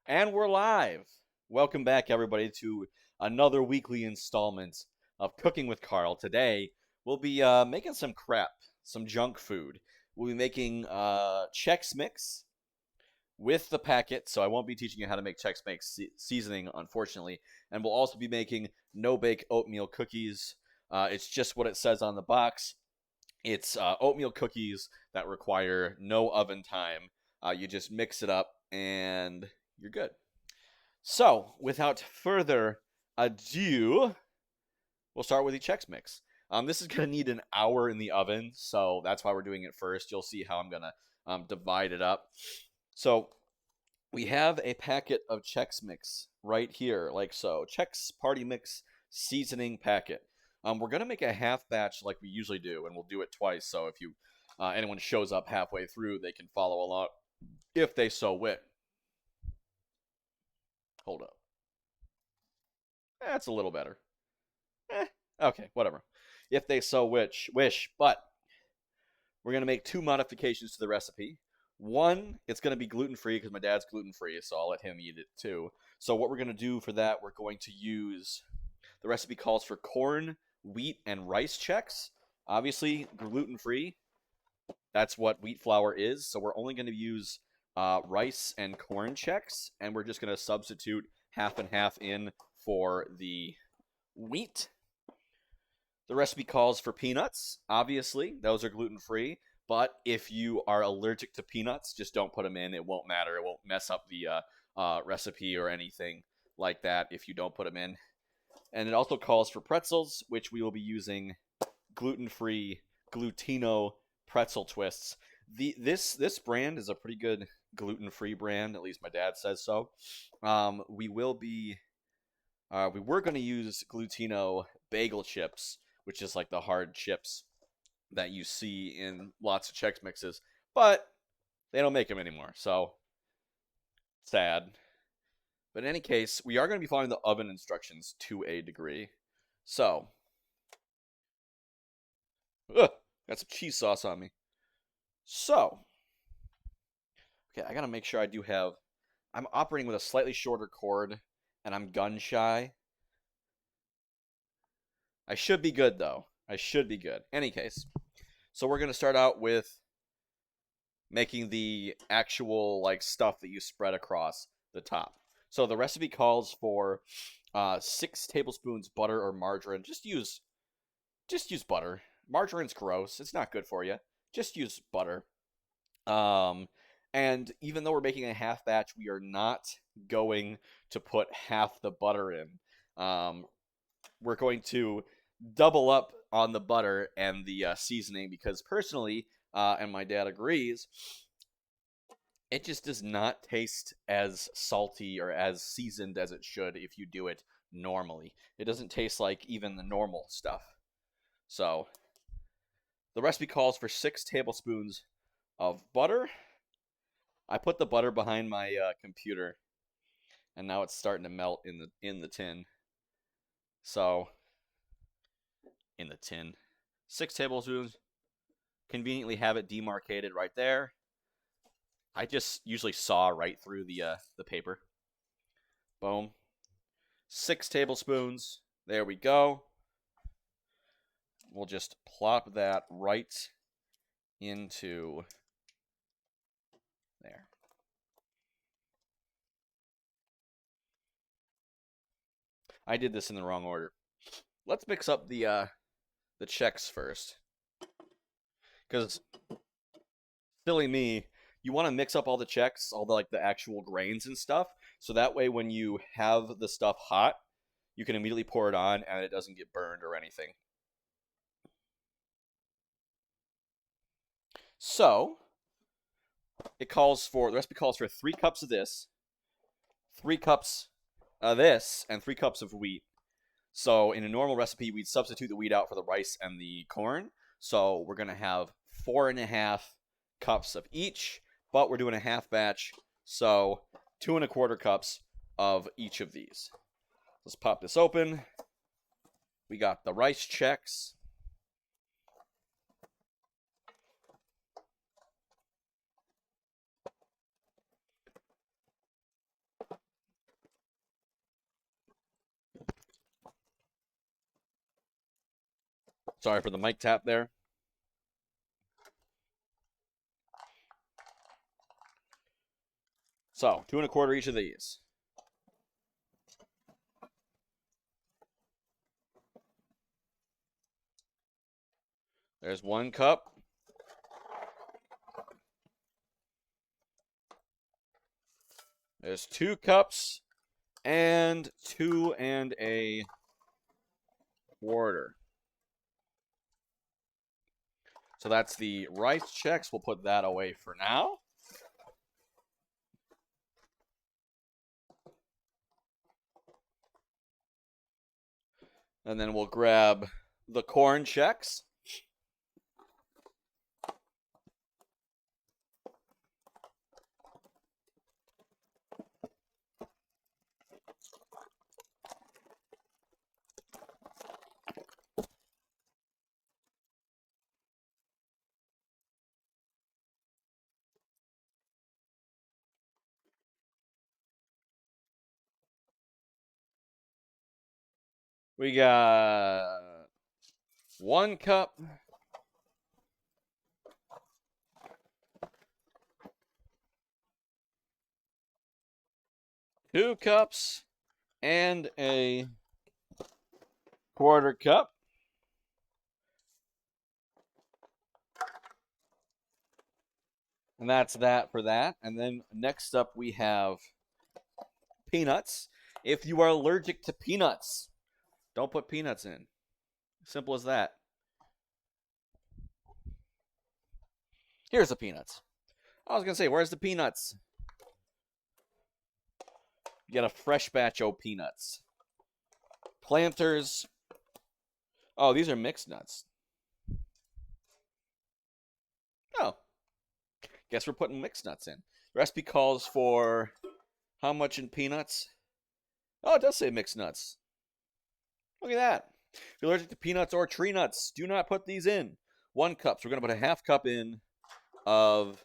And we're live. Welcome back, everybody, to another weekly installment of Cooking with Carl. Today, we'll be making some crap, some junk food. We'll be making Chex Mix with the packet, so I won't be teaching you how to make Chex Mix seasoning, unfortunately. And we'll also be making no-bake oatmeal cookies. It's just what it says on the box. It's oatmeal cookies that require no oven time. You just mix it up, and you're good. So, without further ado, we'll start with the Chex Mix. This is going to need an hour in the oven, so that's why we're doing it first. You'll see how I'm going to divide it up. So, we have a packet of Chex Mix right here, like so. Chex Party Mix seasoning packet. We're going to make a half batch like we usually do, and we'll do it twice, so if anyone shows up halfway through, they can follow along if they so wish. Hold up. That's a little better. Okay, whatever. If they so wish. But we're going to make two modifications to the recipe. One, it's going to be gluten-free because my dad's gluten-free, so I'll let him eat it too. So what we're going to do for that, we're going to use, the recipe calls for corn, wheat, and rice Chex. Obviously, gluten-free. That's what wheat flour is, so we're only going to use rice and corn Chex, and we're just going to substitute half and half in for the wheat. The recipe calls for peanuts. Obviously, those are gluten-free, but if you are allergic to peanuts, just don't put them in. It won't matter. It won't mess up the recipe or anything like that if you don't put them in. And it also calls for pretzels, which we will be using gluten-free Glutino pretzel twists. This brand is a pretty good gluten-free brand. At least my dad says so. We were going to use Glutino bagel chips, which is like the hard chips that you see in lots of Chex Mixes, but they don't make them anymore, so sad. But in any case, we are going to be following the oven instructions to a degree. So, got some cheese sauce on me. So, okay, I gotta make sure I do have. I'm operating with a slightly shorter cord, and I'm gun shy. I should be good though. I should be good. Any case, so we're gonna start out with making the actual like stuff that you spread across the top. So the recipe calls for 6 tablespoons butter or margarine. Just use butter. Margarine's gross. It's not good for you. Just use butter. And even though we're making a half batch, we are not going to put half the butter in. We're going to double up on the butter and the seasoning because personally, and my dad agrees, it just does not taste as salty or as seasoned as it should if you do it normally. It doesn't taste like even the normal stuff. So, the recipe calls for 6 tablespoons of butter. I put the butter behind my computer, and now it's starting to melt in the tin. So, in the tin, 6 tablespoons. Conveniently have it demarcated right there. I just usually saw right through the paper. Boom. 6 tablespoons. There we go. We'll just plop that right into there. I did this in the wrong order. Let's mix up the Chex first. Because, silly me, you want to mix up all the Chex, all the like the actual grains and stuff, so that way when you have the stuff hot, you can immediately pour it on and it doesn't get burned or anything. So, the recipe calls for 3 cups of this, 3 cups of this, and 3 cups of wheat. So in a normal recipe, we'd substitute the wheat out for the rice and the corn. So we're going to have 4.5 cups of each, but we're doing a half batch, so 2.25 cups of each of these. Let's pop this open. We got the rice Chex. Sorry for the mic tap there. So, 2 1/4 each of these. There's 1 cup. There's 2 cups and 2 1/4. So that's the rice Chex. We'll put that away for now. And then we'll grab the corn Chex. We got 1 cup. 2 cups and a 1/4 cup. And that's that for that. And then next up we have peanuts. If you are allergic to peanuts, don't put peanuts in. Simple as that. Here's the peanuts. I was going to say, where's the peanuts? You get a fresh batch of peanuts. Planters. Oh, these are mixed nuts. Oh. Guess we're putting mixed nuts in. The recipe calls for how much in peanuts? Oh, it does say mixed nuts. Look at that. If you're allergic to peanuts or tree nuts, do not put these in. 1 cup. So we're going to put a 1/2 cup in of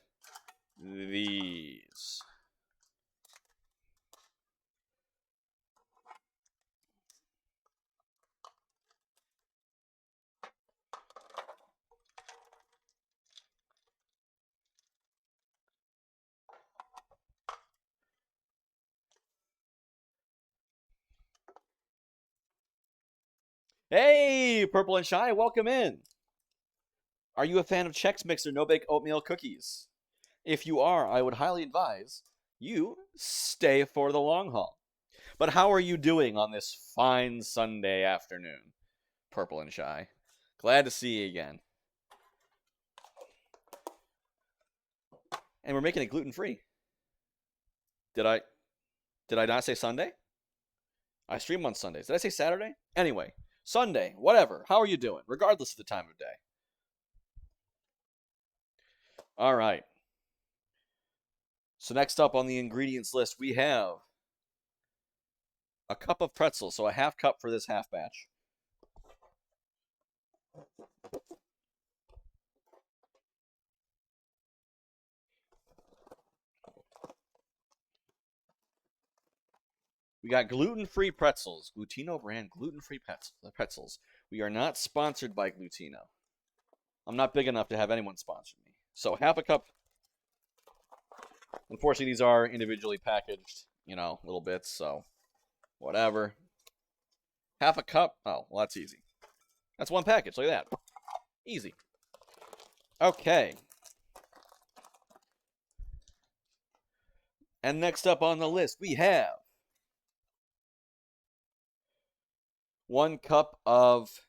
these. Hey, Purple and Shy, welcome in. Are you a fan of Chex Mix or no-bake oatmeal cookies? If you are, I would highly advise you stay for the long haul. But how are you doing on this fine Sunday afternoon, Purple and Shy? Glad to see you again. And we're making it gluten-free. Did I not say Sunday? I stream on Sundays. Did I say Saturday? Anyway, Sunday, whatever. How are you doing, regardless of the time of day? All right. So next up on the ingredients list, we have a cup of pretzels, so a 1/2 cup for this half batch. We got gluten-free pretzels, Glutino brand gluten-free pretzels. We are not sponsored by Glutino. I'm not big enough to have anyone sponsor me. So 1/2 cup. Unfortunately, these are individually packaged, little bits, so whatever. 1/2 cup. Oh, well, that's easy. That's 1 package. Look at that. Easy. Okay. And next up on the list, we have 1 cup of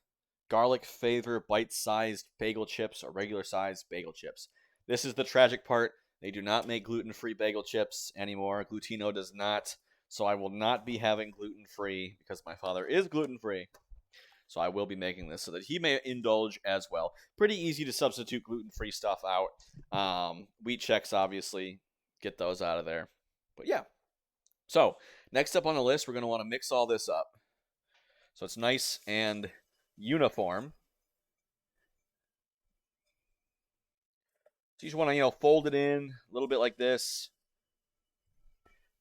garlic flavor bite-sized bagel chips or regular-sized bagel chips. This is the tragic part. They do not make gluten-free bagel chips anymore. Glutino does not. So I will not be having gluten-free because my father is gluten-free. So I will be making this so that he may indulge as well. Pretty easy to substitute gluten-free stuff out. Wheat Chex, obviously. Get those out of there. But yeah. So next up on the list, we're going to want to mix all this up. So it's nice and uniform. So you just want to, fold it in a little bit like this.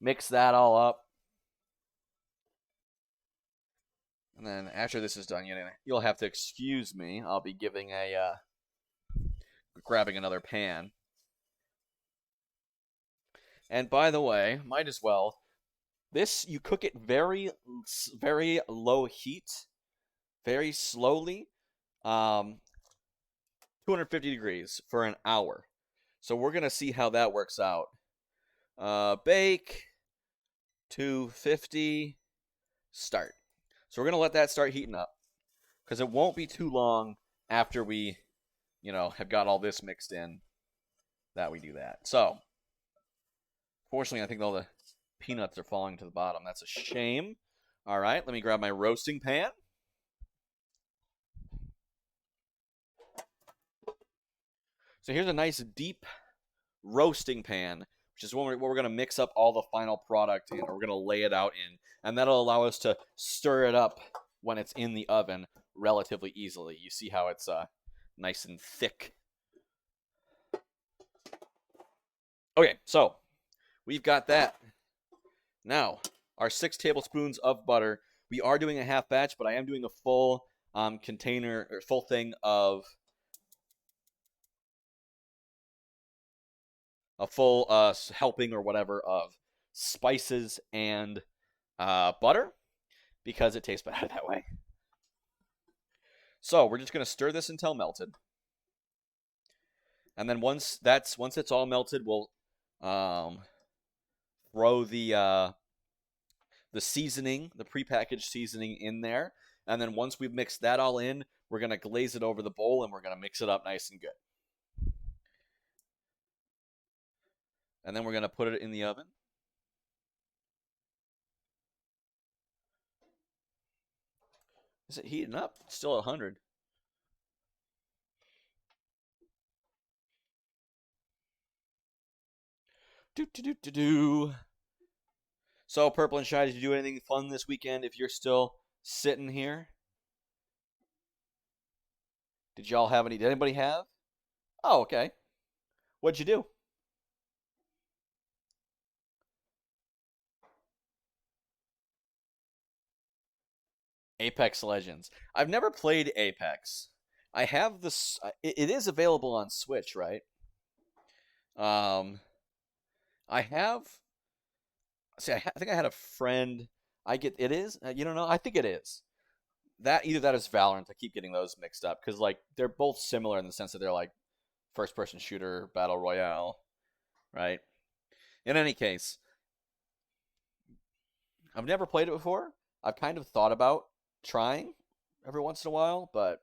Mix that all up. And then after this is done, you'll have to excuse me. I'll be giving grabbing another pan. And by the way, might as well. This you cook it very low heat, very slowly, 250 degrees for an hour. So we're gonna see how that works out. Bake 250. Start. So we're gonna let that start heating up because it won't be too long after we, have got all this mixed in that we do that. So, fortunately, I think all the peanuts are falling to the bottom. That's a shame. All right, let me grab my roasting pan. So here's a nice deep roasting pan, which is where we're going to mix up all the final product in, or we're going to lay it out in, and that'll allow us to stir it up when it's in the oven relatively easily. You see how it's nice and thick. Okay, so we've got that. Now, our 6 tablespoons of butter. We are doing a half batch, but I am doing a full container, or full thing of a full helping or whatever of spices and butter, because it tastes better that way. So we're just going to stir this until melted. And then once it's all melted, we'll throw the seasoning, the prepackaged seasoning in there. And then once we've mixed that all in, we're going to glaze it over the bowl and we're going to mix it up nice and good. And then we're going to put it in the oven. Is it heating up? It's still at 100. Do. So, Purple and Shy, did you do anything fun this weekend if you're still sitting here? Did y'all have any? Did anybody have? Oh, okay. What'd you do? Apex Legends. I've never played Apex. I have this. It is available on Switch, right? I have. See, I think I had a friend. I get it is. You don't know? I think it is. Either that is Valorant. I keep getting those mixed up because they're both similar in the sense that they're like first-person shooter battle royale, right? In any case, I've never played it before. I've kind of thought about trying every once in a while, but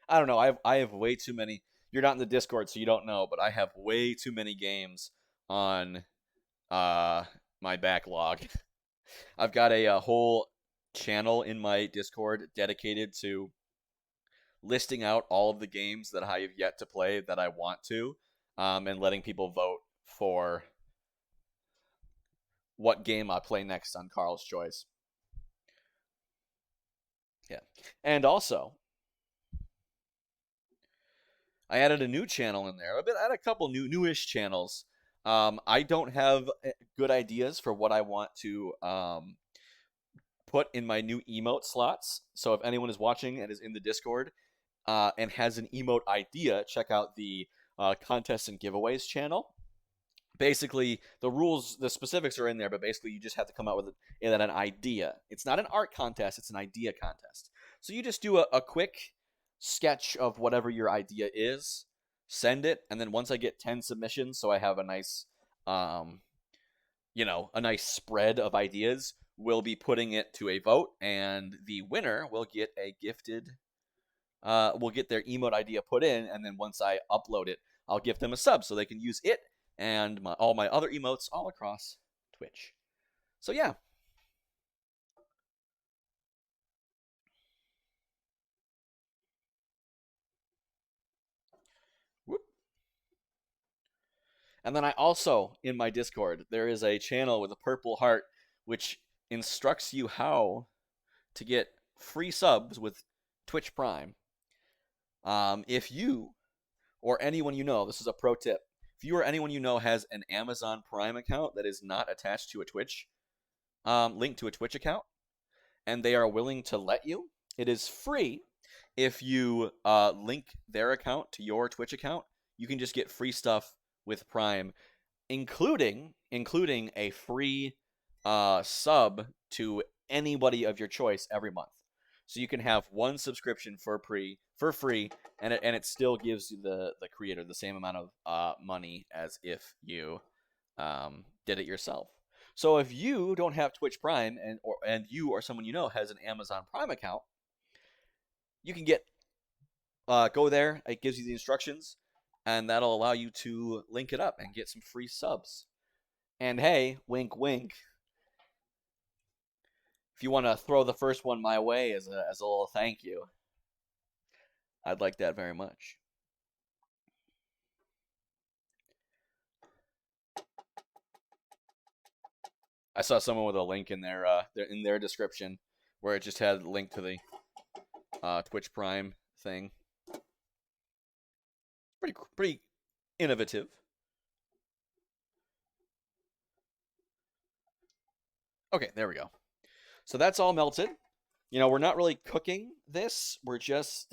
I don't know. I have way too many. You're not in the Discord, so you don't know, but I have way too many games on my backlog. I've got a whole channel in my Discord dedicated to listing out all of the games that I have yet to play that I want to, and letting people vote for what game I play next on Carl's Choice. Yeah. And also, I added a new channel in there. I had a couple newish channels. I don't have good ideas for what I want to put in my new emote slots. So if anyone is watching and is in the Discord and has an emote idea, check out the contests and giveaways channel. Basically, the rules, the specifics are in there, but basically you just have to come out with an idea. It's not an art contest, it's an idea contest. So you just do a quick sketch of whatever your idea is, send it, and then once I get 10 submissions, so I have a nice, a nice spread of ideas, we'll be putting it to a vote, and the winner will get a gifted, will get their emote idea put in, and then once I upload it, I'll give them a sub so they can use it and all my other emotes all across Twitch. So yeah. Whoop. And then I also, in my Discord, there is a channel with a purple heart which instructs you how to get free subs with Twitch Prime. If you or anyone you know, this is a pro tip, if you or anyone you know has an Amazon Prime account that is not attached to a Twitch, link to a Twitch account, and they are willing to let you. It is free. If you link their account to your Twitch account, you can just get free stuff with Prime, including a free sub to anybody of your choice every month. So you can have one subscription for free, and it still gives you the creator the same amount of money as if you did it yourself. So if you don't have Twitch Prime and you or someone you know has an Amazon Prime account, you can go there. It gives you the instructions, and that'll allow you to link it up and get some free subs. And hey, wink, wink. If you want to throw the first one my way as a little thank you, I'd like that very much. I saw someone with a link in their description where it just had a link to the Twitch Prime thing. Pretty innovative. Okay, there we go. So that's all melted. You know, we're not really cooking this. We're just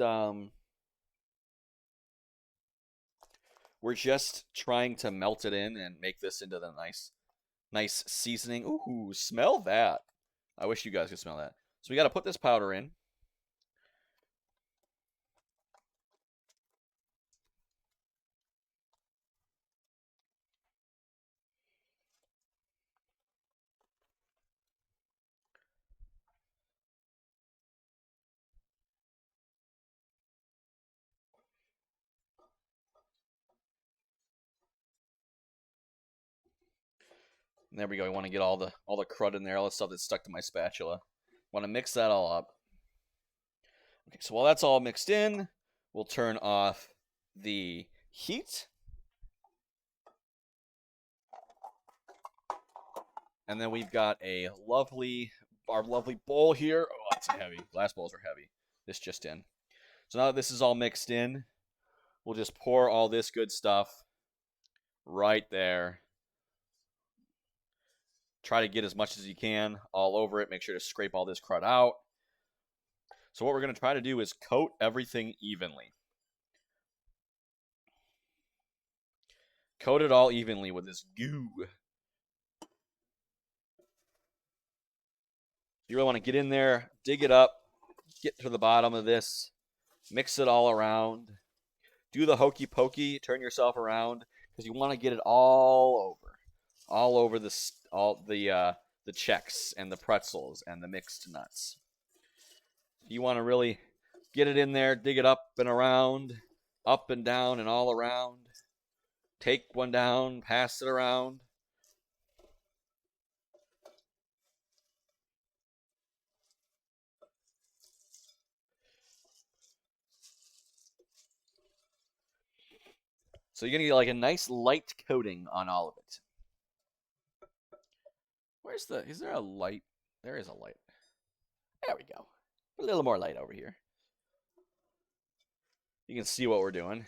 trying to melt it in and make this into the nice seasoning. Ooh, smell that. I wish you guys could smell that. So we got to put this powder in. And there we go. We want to get all the crud in there, all the stuff that's stuck to my spatula. Want to mix that all up. Okay, so while that's all mixed in, we'll turn off the heat. And then we've got our lovely bowl here. Oh, it's heavy. Glass bowls are heavy. This just in. So now that this is all mixed in, we'll just pour all this good stuff right there. Try to get as much as you can all over it. Make sure to scrape all this crud out. So what we're going to try to do is coat everything evenly. Coat it all evenly with this goo. You really want to get in there, dig it up, get to the bottom of this, mix it all around. Do the hokey pokey, turn yourself around, because you want to get it all over the Chex and the pretzels and the mixed nuts. You want to really get it in there, dig it up and around, up and down and all around. Take one down, pass it around. So you're going to get like a nice light coating on all of it. Is there a light? There is a light. There we go. A little more light over here. You can see what we're doing.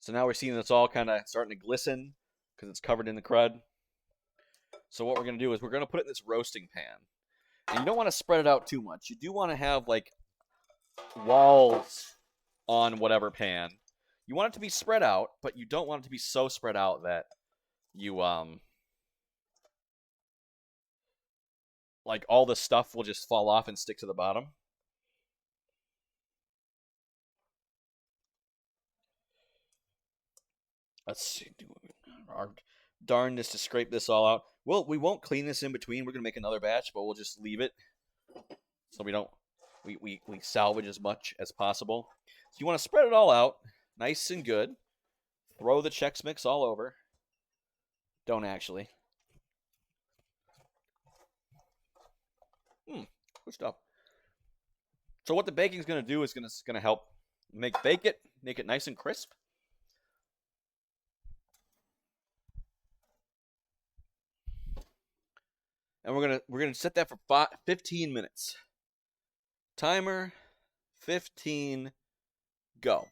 So now we're seeing it's all kind of starting to glisten because it's covered in the crud. So what we're going to do is we're going to put it in this roasting pan. And you don't want to spread it out too much. You do want to have like walls on whatever pan. You want it to be spread out, but you don't want it to be so spread out that you like all the stuff will just fall off and stick to the bottom. Let's see. Our darndest to scrape this all out. Well, we won't clean this in between. We're gonna make another batch, but we'll just leave it so we don't we salvage as much as possible. So you want to spread it all out, nice and good. Throw the Chex Mix all over. Don't actually. Good stuff. So what the baking is gonna do is gonna help make it nice and crisp. and we're gonna set that for 15 minutes. Timer, 15, go.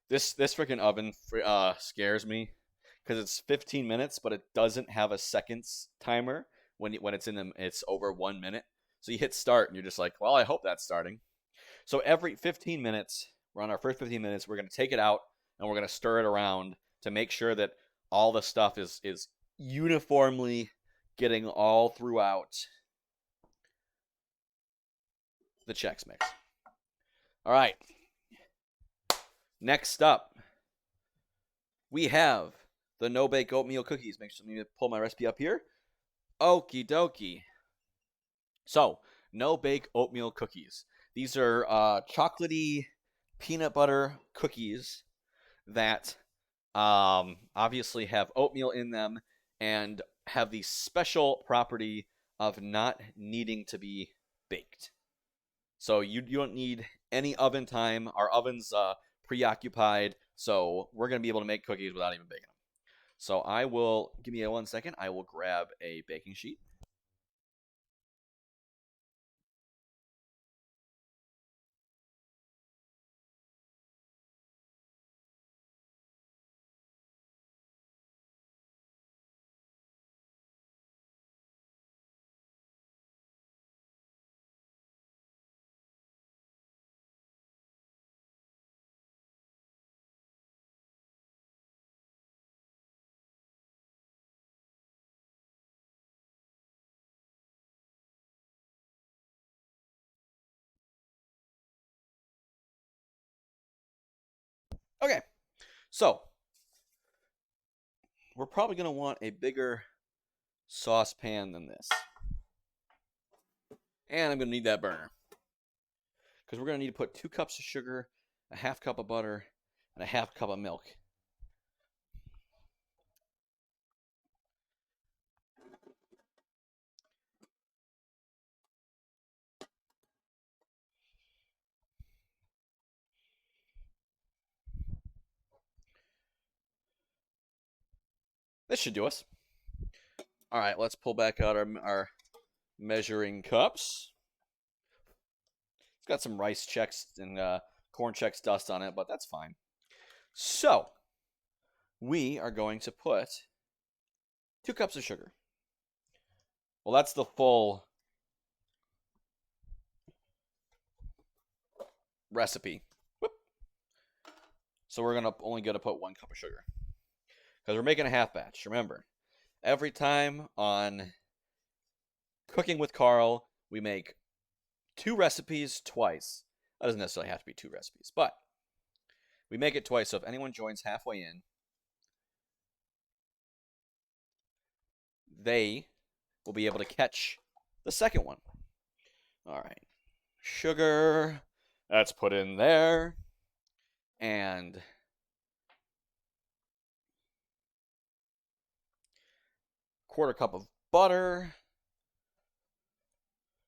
This freaking oven scares me because it's 15 minutes, but it doesn't have a seconds timer when it's in them. It's over 1 minute. So you hit start and you're just like, well, I hope that's starting. So every 15 minutes, we're on our first 15 minutes, we're gonna take it out and we're gonna stir it around to make sure that all the stuff is uniformly getting all throughout the Chex Mix. All right. Next up, we have the no-bake oatmeal cookies. Make sure to pull my recipe up here. Okie dokie. So, no-bake oatmeal cookies. These are chocolatey peanut butter cookies that obviously have oatmeal in them and have the special property of not needing to be baked. So you don't need any oven time. Our oven's preoccupied, so we're going to be able to make cookies without even baking them. So give me 1 second, I will grab a baking sheet. Okay, so we're probably going to want a bigger saucepan than this. And I'm going to need that burner. Because we're going to need to put 2 cups of sugar, a half cup of butter, and a half cup of milk. This should do us. All right, let's pull back out our measuring cups. It's got some rice Chex and corn Chex dust on it, but that's fine. So, we are going to put 2 cups of sugar. Well, that's the full recipe. Whoop. So we're only going to put 1 cup of sugar. Because we're making a half batch. Remember, every time on Cooking with Carl, we make 2 recipes twice. That doesn't necessarily have to be 2 recipes, but we make it twice, so if anyone joins halfway in, they will be able to catch the second one. All right. Sugar, that's put in there. And quarter cup of butter.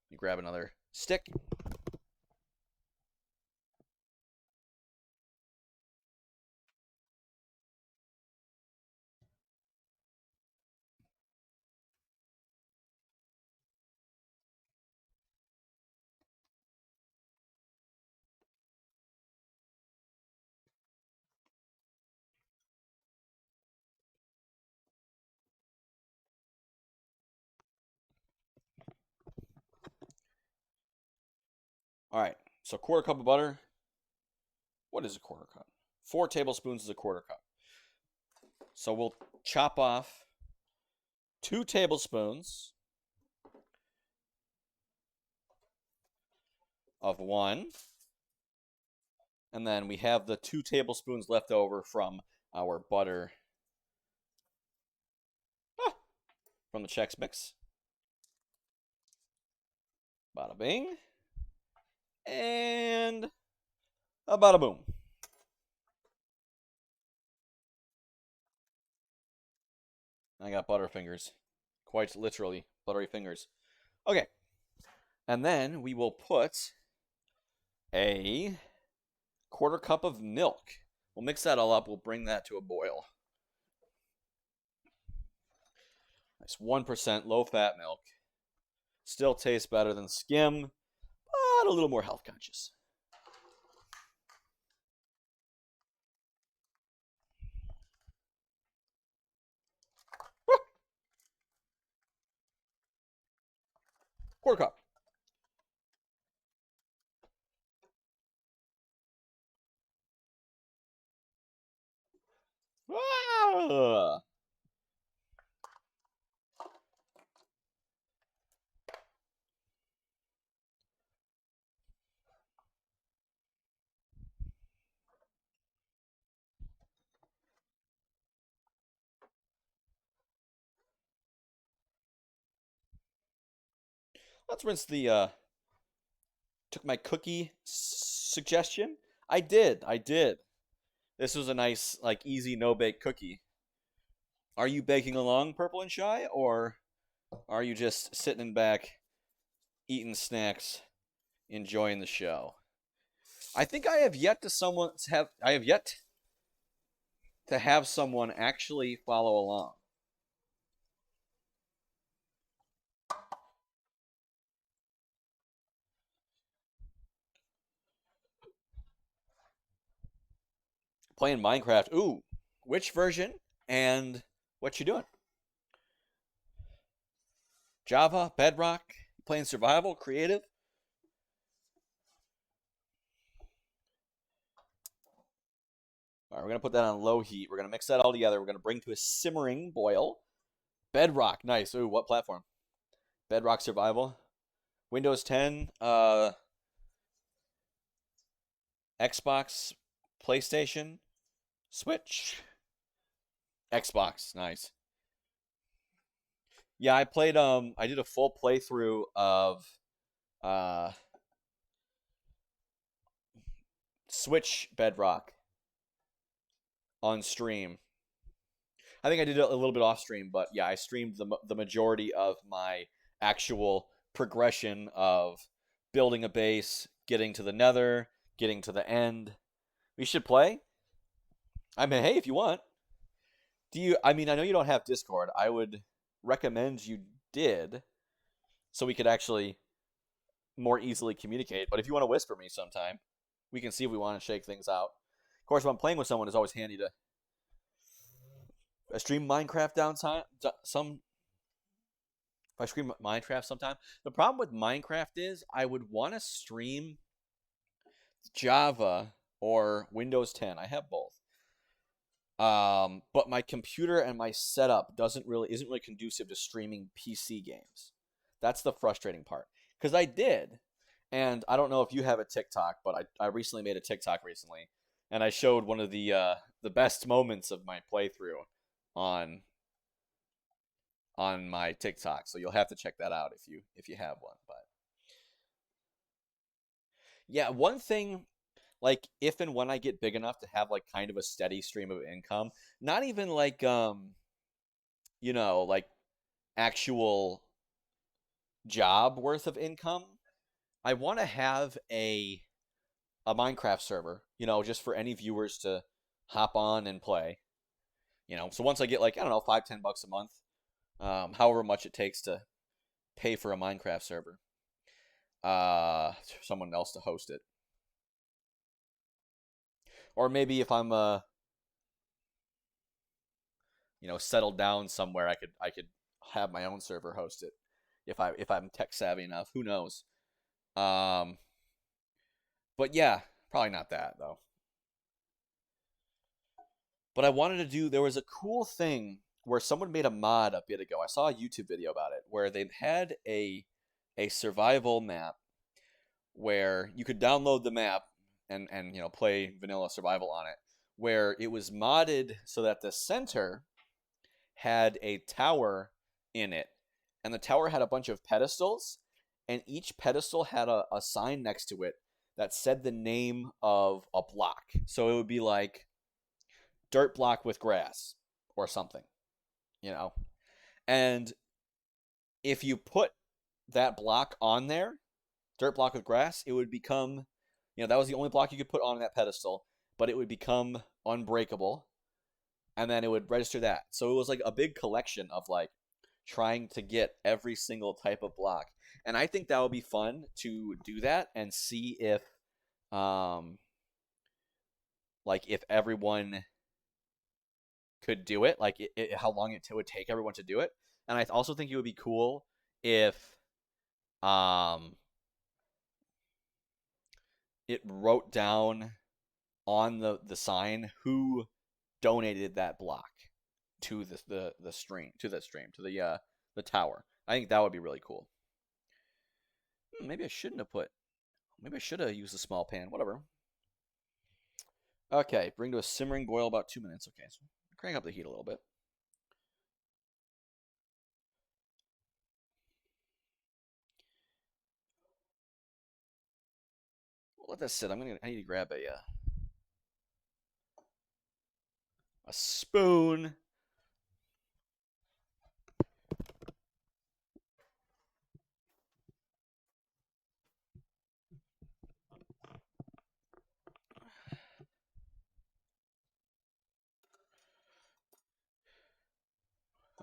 You grab another stick. All right, so quarter cup of butter. What is a quarter cup? 4 tablespoons is a quarter cup. So we'll chop off 2 tablespoons of one. And then we have the 2 tablespoons left over from our butter from the Chex Mix. Bada bing. And a bada boom. I got butterfingers. Quite literally, buttery fingers. Okay. And then we will put a quarter cup of milk. We'll mix that all up. We'll bring that to a boil. Nice 1% low-fat milk. Still tastes better than skim, but a little more health conscious. Quarter cup. Ah! Let's rinse the took my cookie suggestion. I did. I did. This was a nice, like, easy no-bake cookie. Are you baking along, Purple and Shy, or are you just sitting in back, eating snacks, enjoying the show? I think I have yet to have someone actually follow along. Playing Minecraft. Ooh, which version and what you doing? Java, Bedrock, playing survival, creative? All right, we're going to put that on low heat. We're going to mix that all together. We're going to bring to a simmering boil. Bedrock, nice. Ooh, what platform? Bedrock survival. Windows 10, Xbox, PlayStation, Switch, Xbox, nice. Yeah, I played I did a full playthrough of uh Switch Bedrock on stream. I think I did it a little bit off stream, but yeah, I streamed the majority of my actual progression of building a base, getting to the nether, getting to the end. We should play. I mean, hey, if you want. I mean, I know you don't have Discord. I would recommend you did so we could actually more easily communicate. But if you want to whisper me sometime, we can see if we want to shake things out. Of course, when I'm playing with someone, it's always handy to stream Minecraft downtime. If I stream Minecraft sometime, the problem with Minecraft is I would want to stream Java or Windows 10. I have both. But my computer and my setup isn't really conducive to streaming PC games. That's the frustrating part. Because I did, and I don't know if you have a TikTok, but I recently made a TikTok recently, and I showed one of the best moments of my playthrough on my TikTok. So you'll have to check that out if you have one. But yeah, one thing, like, if and when I get big enough to have like kind of a steady stream of income, not even like like actual job worth of income, I want to have a Minecraft server, just for any viewers to hop on and play. So once I get, like, I don't know, $5-10 a month, however much it takes to pay for a Minecraft server, someone else to host it. Or maybe if I'm settled down somewhere, I could have my own server host it if I'm tech savvy enough. Who knows? But yeah, probably not that though. But I wanted to do. There was a cool thing where someone made a mod a bit ago. I saw a YouTube video about it where they had a survival map where you could download the map and play vanilla survival on it, where it was modded so that the center had a tower in it, and the tower had a bunch of pedestals, and each pedestal had a sign next to it that said the name of a block. So it would be like dirt block with grass or something, and if you put that block on there, dirt block with grass, it would become, that was the only block you could put on that pedestal, but it would become unbreakable, and then it would register that. So it was like a big collection of like trying to get every single type of block. And I think that would be fun to do that and see if um like if everyone could do it, like how long it would take everyone to do it. And I also think it would be cool if um it wrote down on the sign who donated that block to the stream to the tower. I think that would be really cool. Maybe I shouldn't have put. Maybe I should have used a small pan. Whatever. Okay, bring to a simmering boil about 2 minutes. Okay, so crank up the heat a little bit. We'll let that sit. I need to grab a spoon.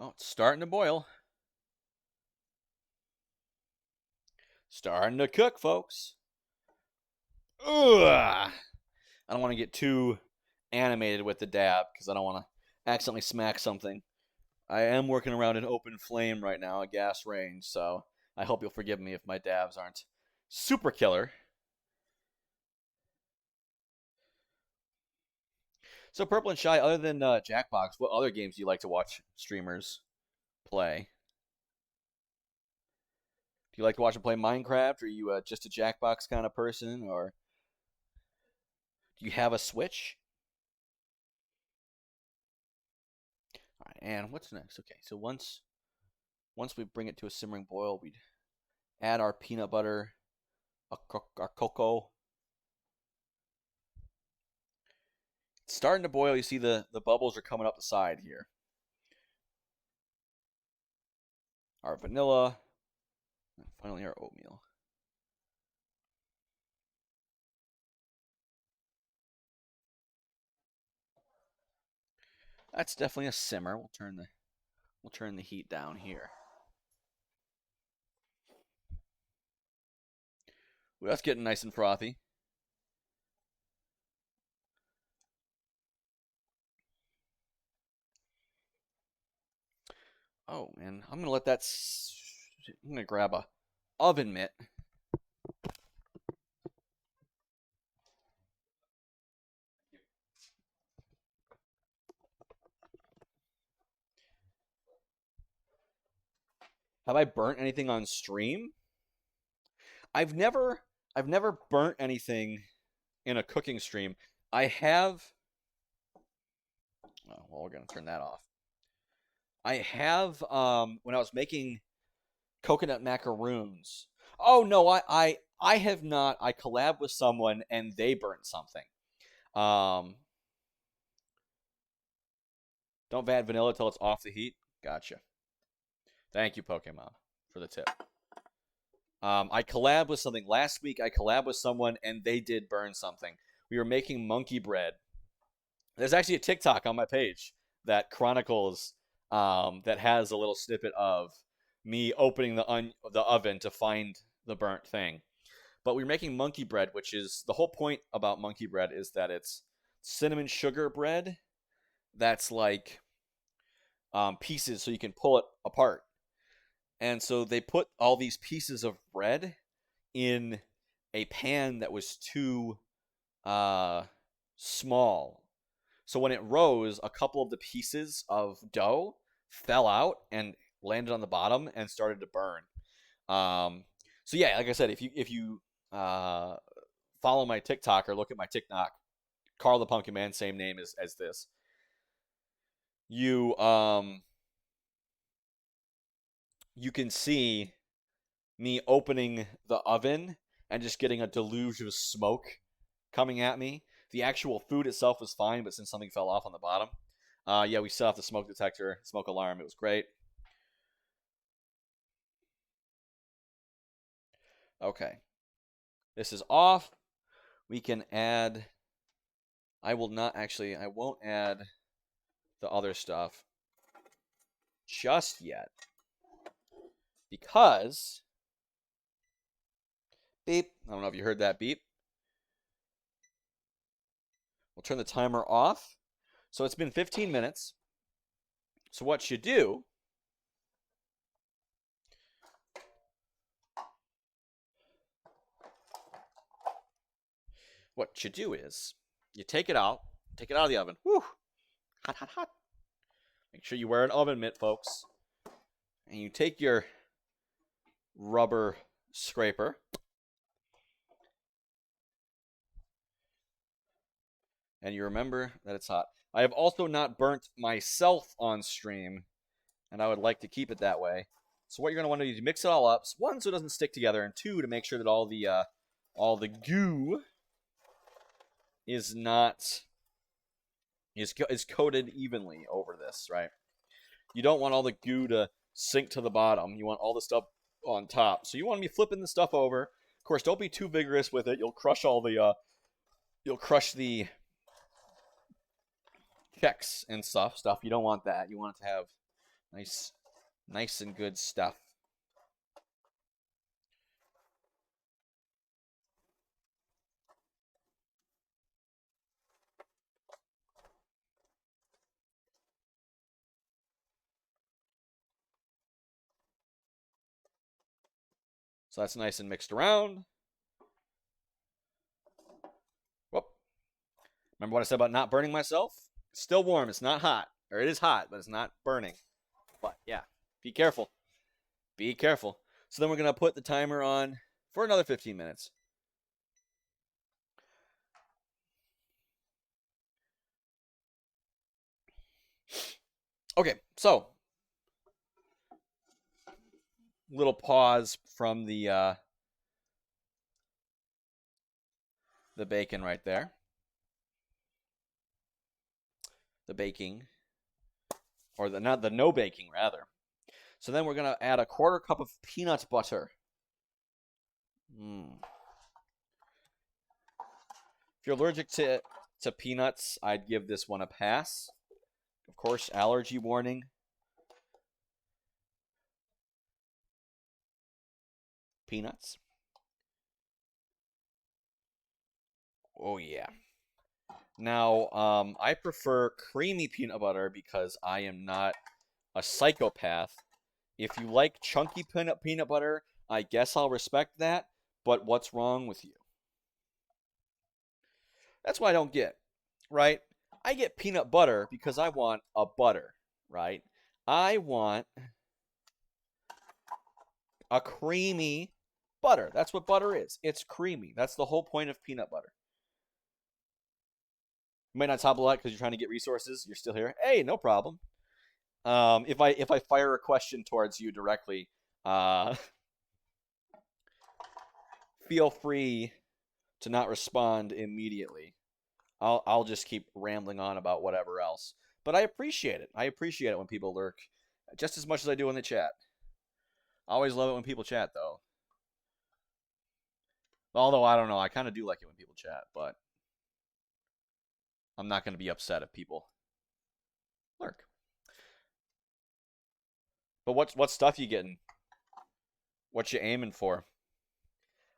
Oh, it's starting to boil. Starting to cook, folks. Ugh. I don't want to get too animated with the dab because I don't want to accidentally smack something. I am working around an open flame right now, a gas range, so I hope you'll forgive me if my dabs aren't super killer. So, Purple and Shy, other than Jackbox, what other games do you like to watch streamers play? Do you like to watch them play Minecraft? Are you just a Jackbox kind of person, or do you have a Switch? All right, and what's next? Okay, so once we bring it to a simmering boil, we'd add our peanut butter, our cocoa. It's starting to boil. You see the bubbles are coming up the side here. Our vanilla, and finally our oatmeal. That's definitely a simmer. We'll turn the heat down here. Ooh, that's getting nice and frothy. Oh man, I'm gonna let that. I'm gonna grab a oven mitt. Have I burnt anything on stream? I've never I've never burnt anything in a cooking stream. I have. Oh, well, we're gonna turn that off. I have when I was making coconut macaroons. Oh no, I have not. I collabed with someone and they burnt something. Um, don't add vanilla till it's off the heat. Gotcha. Thank you, Pokemon, for the tip. I collabed with something last week. I collabed with someone and they did burn something. We were making monkey bread. There's actually a TikTok on my page that chronicles that has a little snippet of me opening the oven to find the burnt thing. But we were making monkey bread, which is the whole point about monkey bread is that it's cinnamon sugar bread that's like pieces so you can pull it apart. And so they put all these pieces of bread in a pan that was too uh, small. So when it rose, a couple of the pieces of dough fell out and landed on the bottom and started to burn. So yeah, like I said, if you follow my TikTok or look at my TikTok, Carl the Pumpkin Man, same name as this. You you can see me opening the oven and just getting a deluge of smoke coming at me. The actual food itself was fine, but since something fell off on the bottom, yeah, we set off the smoke detector, smoke alarm. It was great. Okay, this is off. We can add I will not actually, I won't add the other stuff just yet because beep. I don't know if you heard that beep. We'll turn the timer off. So it's been 15 minutes. So what you do is you take it out of the oven. Whew, hot, hot, hot. Make sure you wear an oven mitt, folks. And you take your rubber scraper and you remember that it's hot. I have also not burnt myself on stream, and I would like to keep it that way. So what you're going to want to do is mix it all up. One, so it doesn't stick together, and two, to make sure that all the goo is not is coated evenly over this, right? You don't want all the goo to sink to the bottom. You want all the stuff on top. So you want to be flipping the stuff over. Of course, don't be too vigorous with it. You'll crush all the Chex and stuff. You don't want that. You want it to have nice and good stuff. So that's nice and mixed around. Whoop. Remember what I said about not burning myself? It's still warm. It's not hot. Or it is hot, but it's not burning. But yeah, be careful. Be careful. So then we're going to put the timer on for another 15 minutes. Okay, so little pause from the bacon right there. The baking, or the no baking rather. So then we're gonna add a quarter cup of peanut butter. If you're allergic to peanuts, I'd give this one a pass. Of course, allergy warning. Peanuts. Oh yeah. Now, I prefer creamy peanut butter because I am not a psychopath. If you like chunky peanut butter, I guess I'll respect that. But what's wrong with you? That's what I don't get, right? I get peanut butter because I want a butter, right? I want a creamy butter. That's what butter is. It's creamy. That's the whole point of peanut butter. You might not top a lot because you're trying to get resources. You're still here. Hey, no problem. If I fire a question towards you directly, feel free to not respond immediately. I'll just keep rambling on about whatever else. But I appreciate it. I appreciate it when people lurk, just as much as I do in the chat. I always love it when people chat, though. Although I don't know, I kind of do like it when people chat, but I'm not going to be upset if people lurk. But what stuff you getting? What you aiming for?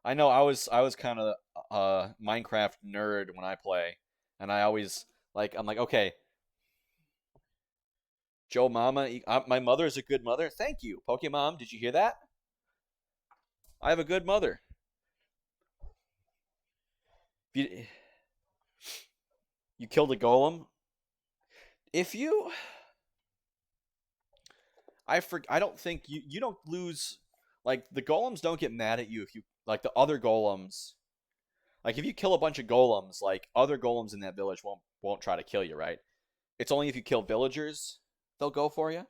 I know I was kind of a Minecraft nerd when I play, and I always I'm like, okay, Joe Mama, my mother's a good mother. Thank you, Pokemon. Did you hear that? I have a good mother. You killed a golem. If you, I don't think you don't lose. Like the golems don't get mad at you if you like the other golems. Like if you kill a bunch of golems, like other golems in that village won't try to kill you, right? It's only if you kill villagers they'll go for you.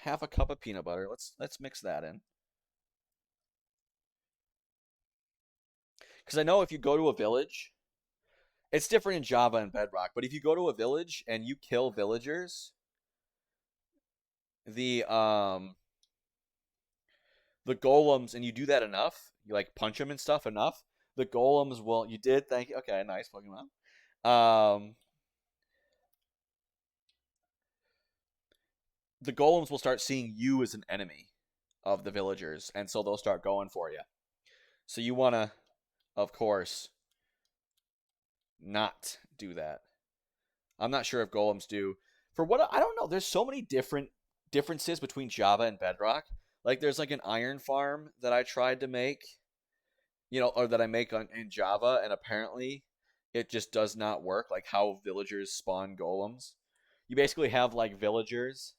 Half a cup of peanut butter. Let's mix that in. Because I know if you go to a village, it's different in Java and Bedrock, but if you go to a village and you kill villagers, the golems, and you do that enough, you like punch them and stuff enough, The golems will. You did. Thank you. Okay, nice Pokemon. Um, the golems will start seeing you as an enemy of the villagers, and so they'll start going for you. So you want to, of course, not do that. I'm not sure if golems do. For what I don't know, there's so many differences between Java and Bedrock. Like there's like an iron farm that I tried to make, or that I make in Java, and apparently it just does not work. Like how villagers spawn golems. You basically have like villagers.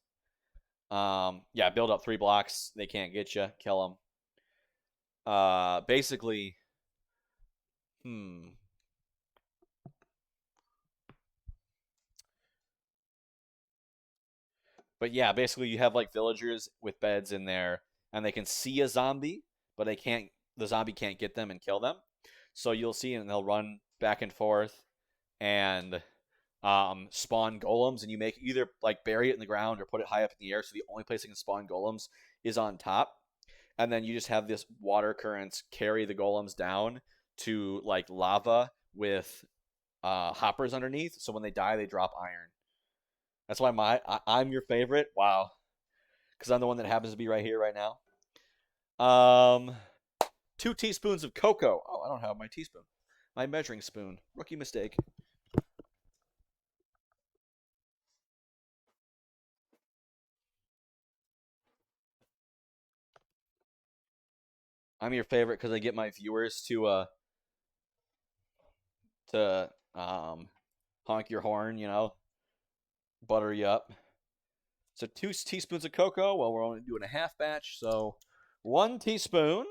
Yeah, build up 3 blocks. They can't get you. Kill them. Basically, hmm. But yeah, basically you have like villagers with beds in there, and they can see a zombie, but they can't. The zombie can't get them and kill them. So you'll see, and they'll run back and forth and spawn golems, and you make either like bury it in the ground or put it high up in the air. So the only place it can spawn golems is on top, and then you just have this water currents carry the golems down to like lava with hoppers underneath. So when they die, they drop iron. That's why I'm your favorite. Wow, because I'm the one that happens to be right here right now. 2 teaspoons of cocoa. Oh, I don't have my teaspoon. My measuring spoon. Rookie mistake. I'm your favorite because I get my viewers to honk your horn, butter you up. So 2 teaspoons of cocoa. Well, we're only doing a half batch, so 1 teaspoon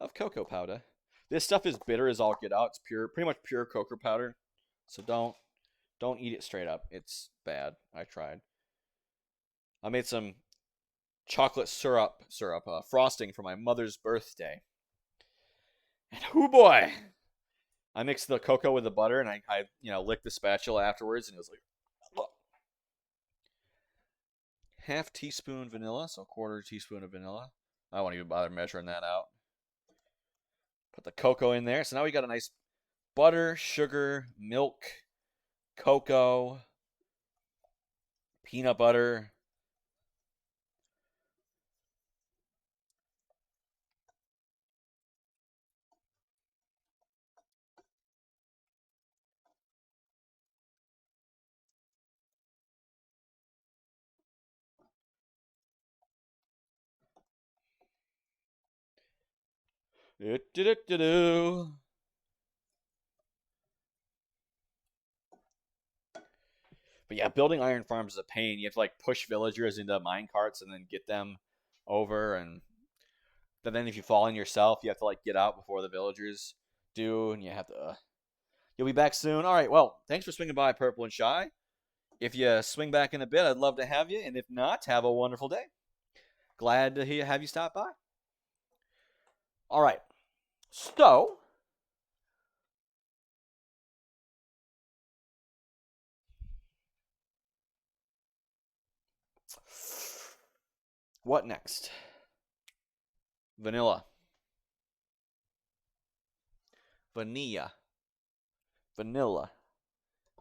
of cocoa powder. This stuff is bitter as all get out. It's pretty much pure cocoa powder. So don't eat it straight up. It's bad. I tried. I made some chocolate syrup frosting for my mother's birthday. And oh boy, I mixed the cocoa with the butter, and I licked the spatula afterwards, and it was like half teaspoon vanilla, so 1/4 teaspoon of vanilla. I won't even bother measuring that out. Put the cocoa in there. So now we got a nice butter, sugar, milk, cocoa, peanut butter. Do-do-do-do-do. But yeah, building iron farms is a pain. You have to like push villagers into mine carts and then get them over, and then if you fall in yourself, you have to like get out before the villagers do, and you have to. You'll be back soon. All right. Well, thanks for swinging by, Purple and Shy. If you swing back in a bit, I'd love to have you, and if not, have a wonderful day. Glad to have you stop by. All right. So what next? Vanilla. Vanilla. Vanilla.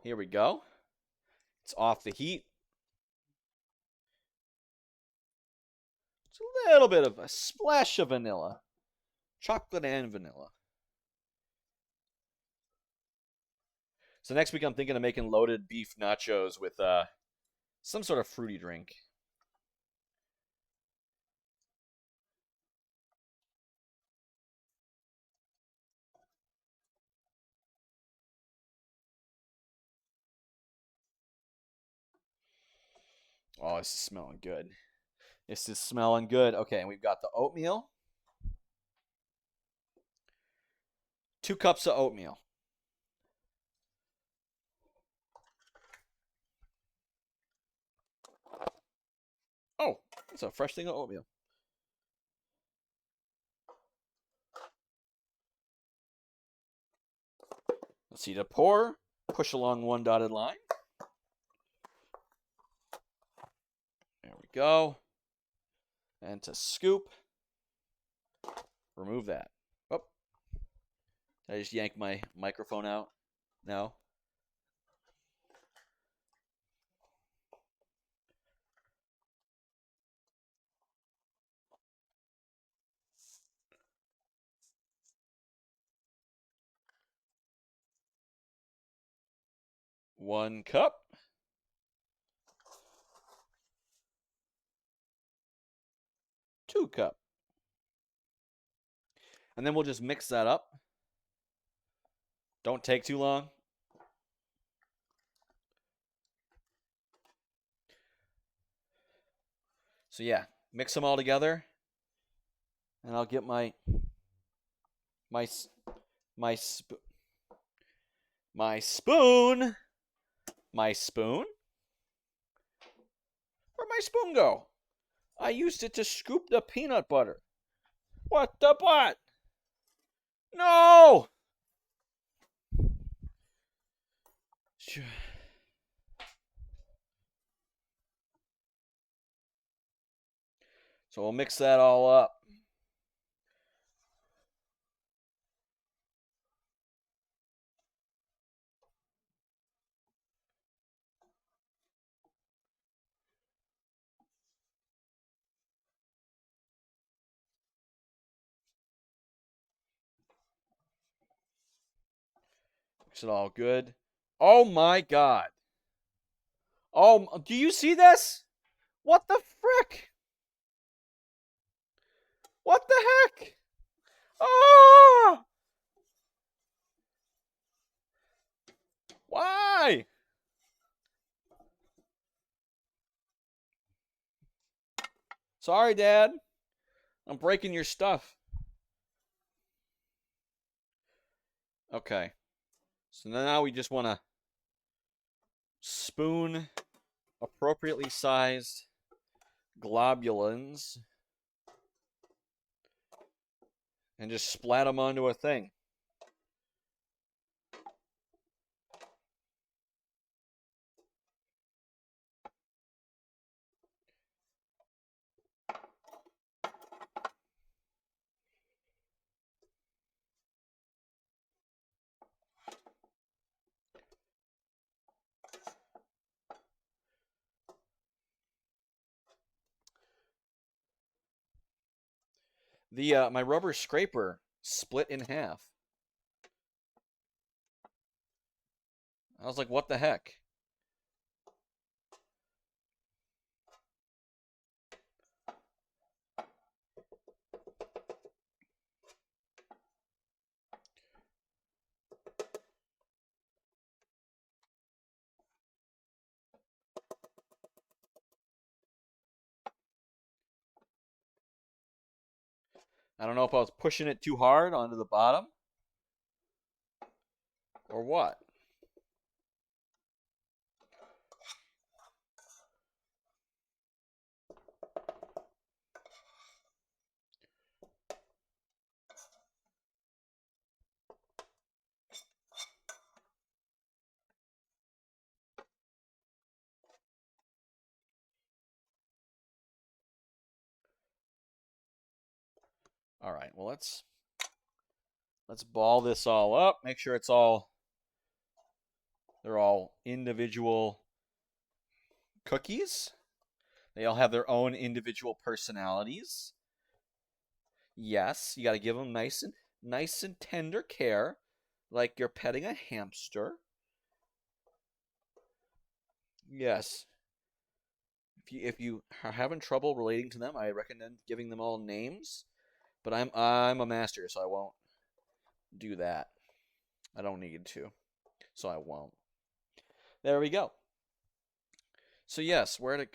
Here we go. It's off the heat. It's a little bit of a splash of vanilla. Chocolate and vanilla. So next week I'm thinking of making loaded beef nachos with some sort of fruity drink. Oh, this is smelling good. This is smelling good. Okay, and we've got the oatmeal. 2 cups of oatmeal. Oh, that's a fresh thing of oatmeal. Let's see, to pour, push along one dotted line. There we go. And to scoop, remove that. Oh, Did I just yank my microphone out? No? One cup. Two cup. And then we'll just mix that up. Don't take too long. So yeah, mix them all together, and I'll get my my my spoon. My spoon. My spoon. Where'd my spoon go? I used it to scoop the peanut butter. What the what? No! So we'll mix that all up. Mix it all good. Oh my god. Oh, do you see this? What the frick? What the heck? Oh! Why? Sorry, Dad. I'm breaking your stuff. Okay. So now we just want to spoon appropriately sized globulins and just splat them onto a thing. The my rubber scraper split in half. I was like, what the heck? I don't know if I was pushing it too hard onto the bottom or what. All right, well let's ball this all up. Make sure they're all individual cookies. They all have their own individual personalities. Yes, you got to give them nice and tender care, like you're petting a hamster. Yes. If you are having trouble relating to them, I recommend giving them all names. But I'm a master, so I won't do that. I don't need to, so I won't. There we go. So yes, where to?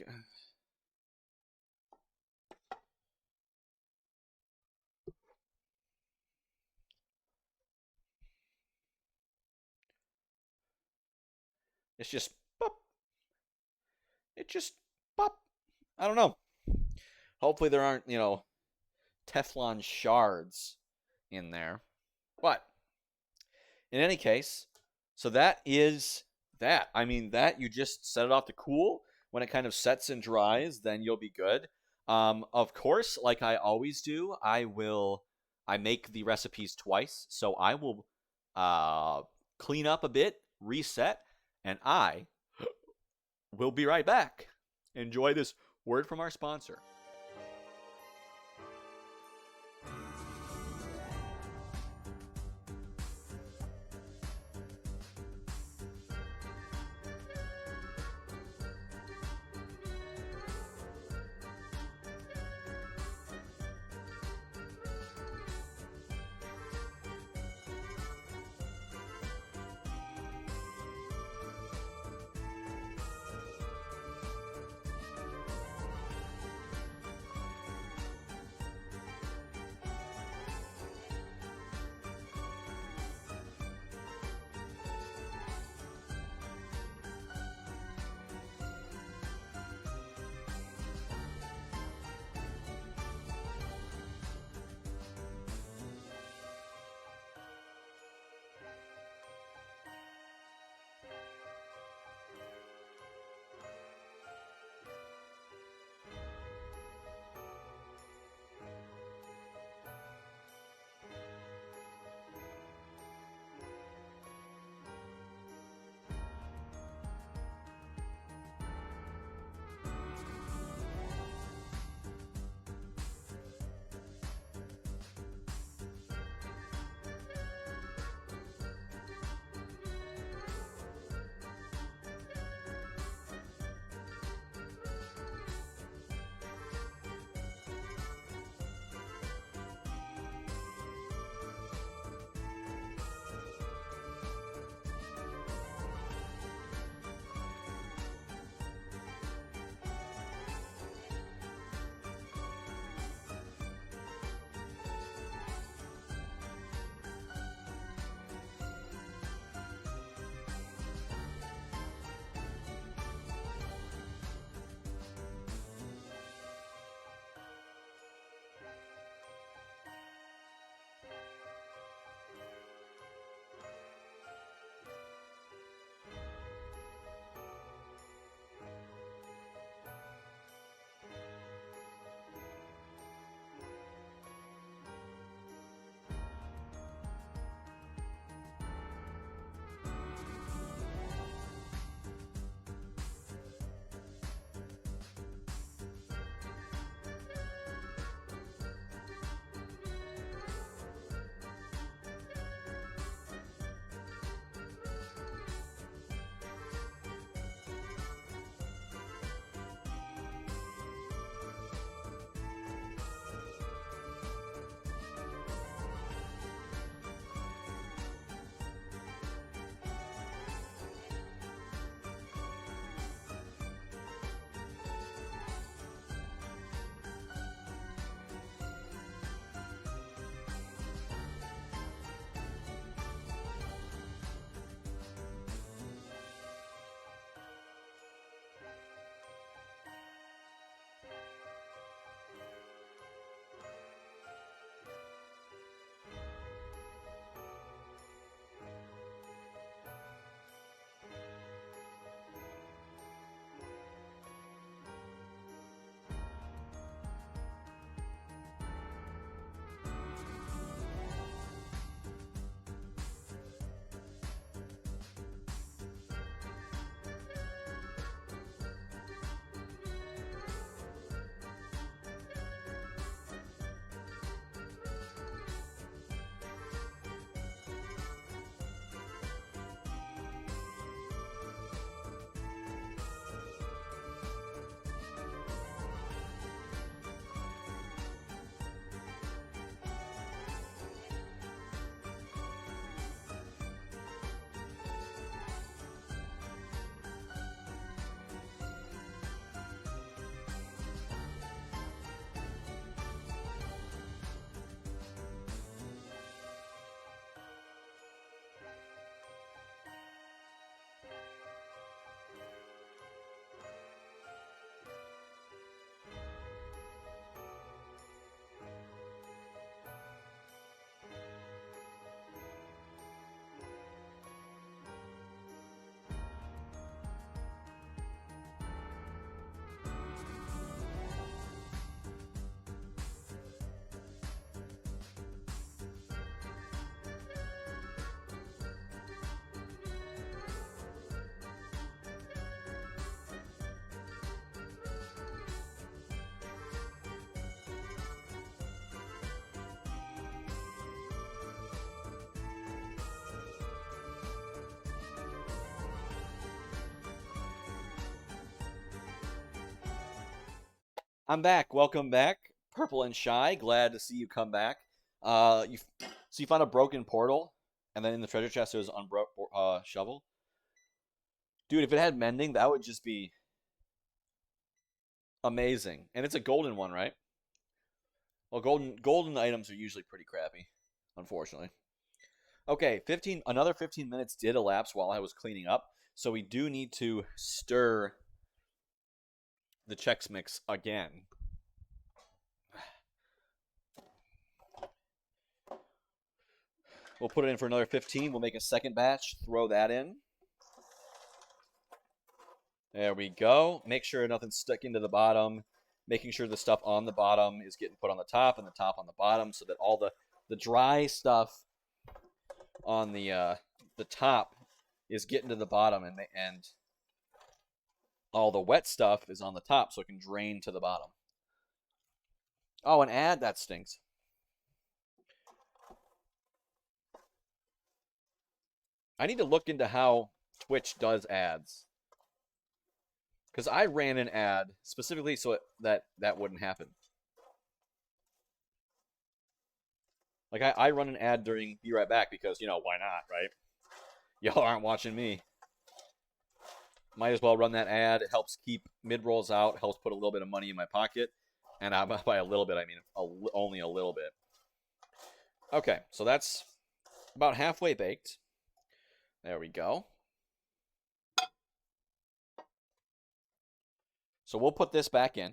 It's just pop. It just pop. I don't know. Hopefully there aren't Teflon shards in there. But in any case, so that is that. I mean, that you just set it off to cool. When it kind of sets and dries, then you'll be good. Of course, like I always do, I make the recipes twice. So I will clean up a bit, reset, and I will be right back. Enjoy this word from our sponsor. I'm back. Welcome back, Purple and Shy. Glad to see you come back. So you found a broken portal, and then in the treasure chest it was shovel. Dude, if it had mending, that would just be amazing. And it's a golden one, right? Well, golden items are usually pretty crappy, unfortunately. Okay, another 15 minutes did elapse while I was cleaning up, so we do need to stir the Chex Mix again. We'll put it in for another 15. We'll make a second batch, throw that in. There we go. Make sure nothing's stuck into the bottom. Making sure the stuff on the bottom is getting put on the top and the top on the bottom so that all the dry stuff on the top is getting to the bottom and all the wet stuff is on the top so it can drain to the bottom. Oh, an ad? That stinks. I need to look into how Twitch does ads. Because I ran an ad specifically so that wouldn't happen. Like, I run an ad during Be Right Back because, why not, right? Y'all aren't watching me. Might as well run that ad. It helps keep mid-rolls out, helps put a little bit of money in my pocket. And by a little bit, I mean only a little bit. Okay, so that's about halfway baked. There we go. So we'll put this back in.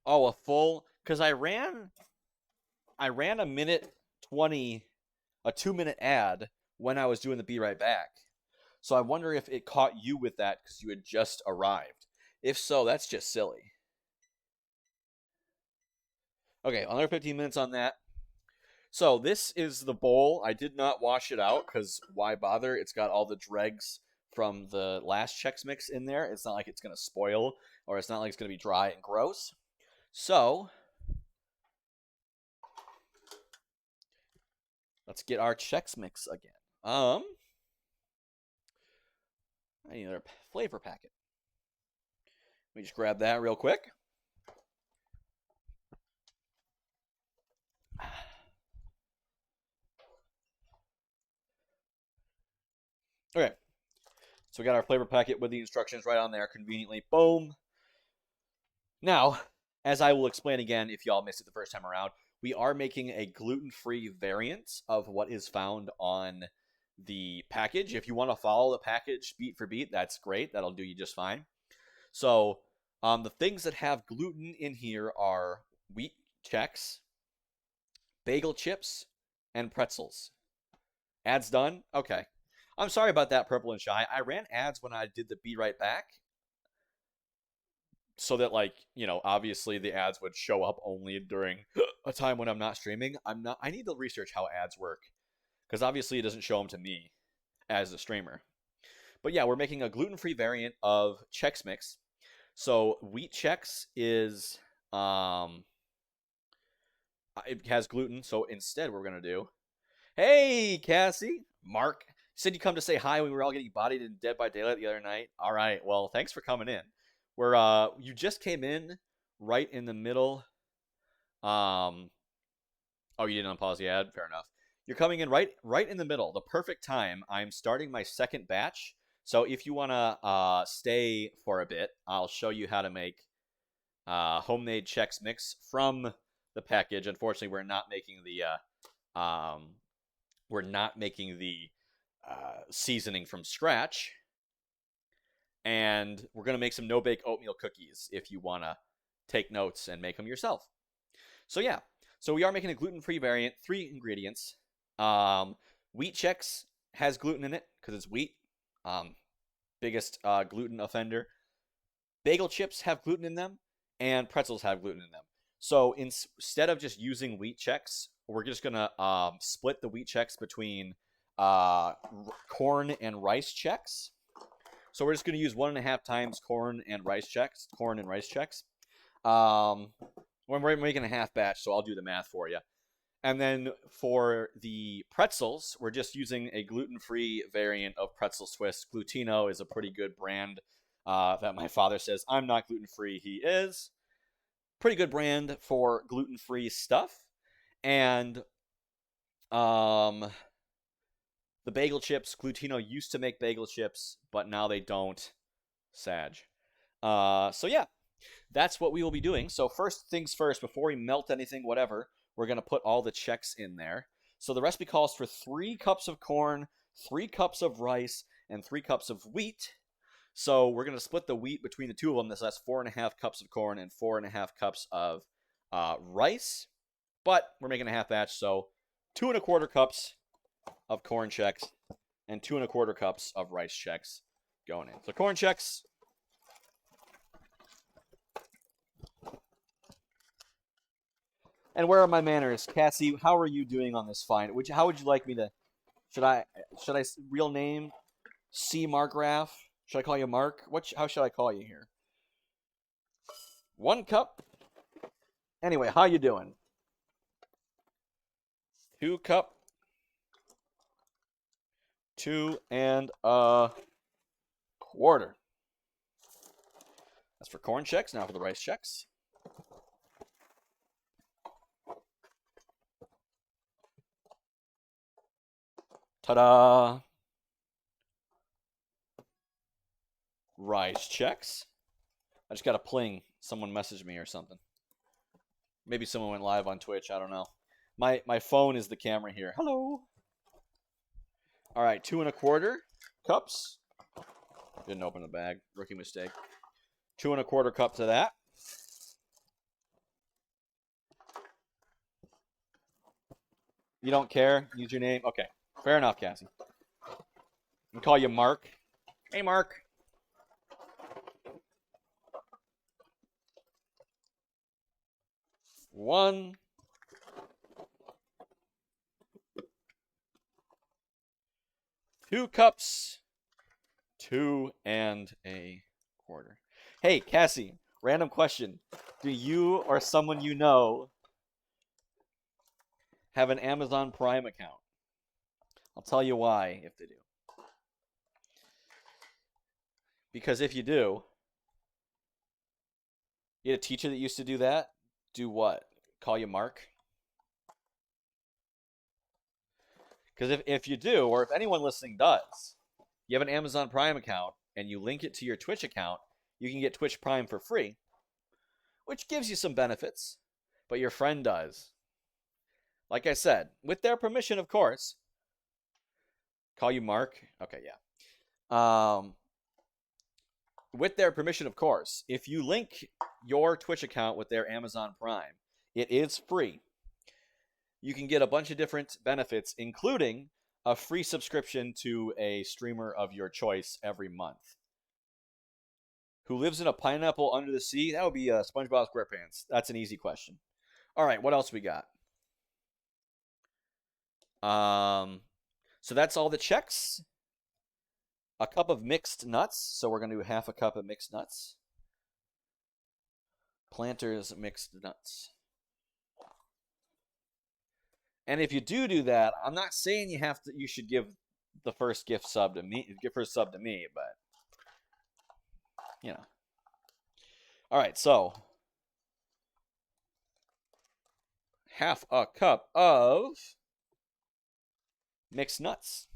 Oh, a full, because I ran a minute 20, a 2-minute ad when I was doing the Be Right Back. So I wonder if it caught you with that because you had just arrived. If so, that's just silly. Okay, another 15 minutes on that. So this is the bowl. I did not wash it out because why bother? It's got all the dregs from the last Chex Mix in there. It's not like it's going to spoil or it's not like it's going to be dry and gross. So let's get our Chex Mix again. I need another flavor packet. Let me just grab that real quick. Okay, so we got our flavor packet with the instructions right on there conveniently. Boom. Now, as I will explain again if y'all missed it the first time around, we are making a gluten-free variant of what is found on the package. If you want to follow the package beat for beat, that's great. That'll do you just fine. So, the things that have gluten in here are wheat Chex, bagel chips, and pretzels. Ads done? Okay. I'm sorry about that, Purple and Shy. I ran ads when I did the Be Right Back. So that, obviously the ads would show up only during a time when I'm not streaming. I need to research how ads work. Because obviously it doesn't show them to me as a streamer. But yeah, we're making a gluten-free variant of Chex Mix. So wheat Chex is, it has gluten. So instead we're going to do, hey, Cassie, Mark, said you come to say hi when we were all getting bodied in Dead by Daylight the other night. All right, well, thanks for coming in. You just came in right in the middle. Oh, you didn't unpause the ad? Fair enough. You're coming in right in the middle, the perfect time. I'm starting my second batch. So if you want to stay for a bit, I'll show you how to make homemade Chex Mix from the package. Unfortunately, we're not making the seasoning from scratch. And we're going to make some no-bake oatmeal cookies if you want to take notes and make them yourself. So yeah, so we are making a gluten-free variant, 3 ingredients. Wheat Chex has gluten in it because it's wheat. Biggest gluten offender. Bagel chips have gluten in them, and pretzels have gluten in them. So instead of just using wheat Chex, we're just going to split the wheat Chex between corn and rice Chex. So we're just going to use 1.5 times corn and rice Chex. We're making a half batch, so I'll do the math for you. And then for the pretzels, we're just using a gluten-free variant of Pretzel Swiss. Glutino is a pretty good brand that my father says I'm not gluten-free. He is. pretty good brand for gluten-free stuff. And the bagel chips, Glutino used to make bagel chips, but now they don't. Sag. So yeah, that's what we will be doing. So first things first, before we melt anything, whatever, we're going to put all the Chex in there. So the recipe calls for 3 cups of corn, 3 cups of rice, and 3 cups of wheat. So we're going to split the wheat between the two of them. This has 4.5 cups of corn and 4.5 cups of rice. But we're making a half batch, so 2.25 cups of corn Chex and 2.25 cups of rice Chex going in. So corn Chex. And where are my manners? Cassie, how are you doing on this fine? How would you like me to... Should I real name? C. Markgraf? Should I call you Mark? How should I call you here? 1 cup. Anyway, how you doing? 2 cup. 2.25. That's for corn Chex. Now for the rice Chex. Ta-da! Rice Chex. I just got a pling. Someone messaged me or something. Maybe someone went live on Twitch. I don't know. My phone is the camera here. Hello. All right, 2.25 cups. Didn't open the bag. Rookie mistake. 2.25 cups of that. You don't care? Use your name? Okay. Fair enough, Cassie. I'll call you Mark. Hey, Mark. One. 2 cups. 2.25. Hey, Cassie, random question. Do you or someone you know have an Amazon Prime account? I'll tell you why if they do. Because if you do, you had a teacher that used to do that. Do what? Call you Mark? Because if you do, or if anyone listening does, you have an Amazon Prime account and you link it to your Twitch account, you can get Twitch Prime for free, which gives you some benefits, but your friend does. Like I said, with their permission, of course. Call you Mark? Okay, yeah. With their permission, of course. If you link your Twitch account with their Amazon Prime, it is free. You can get a bunch of different benefits, including a free subscription to a streamer of your choice every month. Who lives in a pineapple under the sea? That would be SpongeBob SquarePants. That's an easy question. All right, what else we got? So that's all the Chex. A cup of mixed nuts. So we're going to do half a cup of mixed nuts. Planters mixed nuts. And if you do that, I'm not saying you should give the first gift sub to me, but you know. All right, so half a cup of mixed nuts.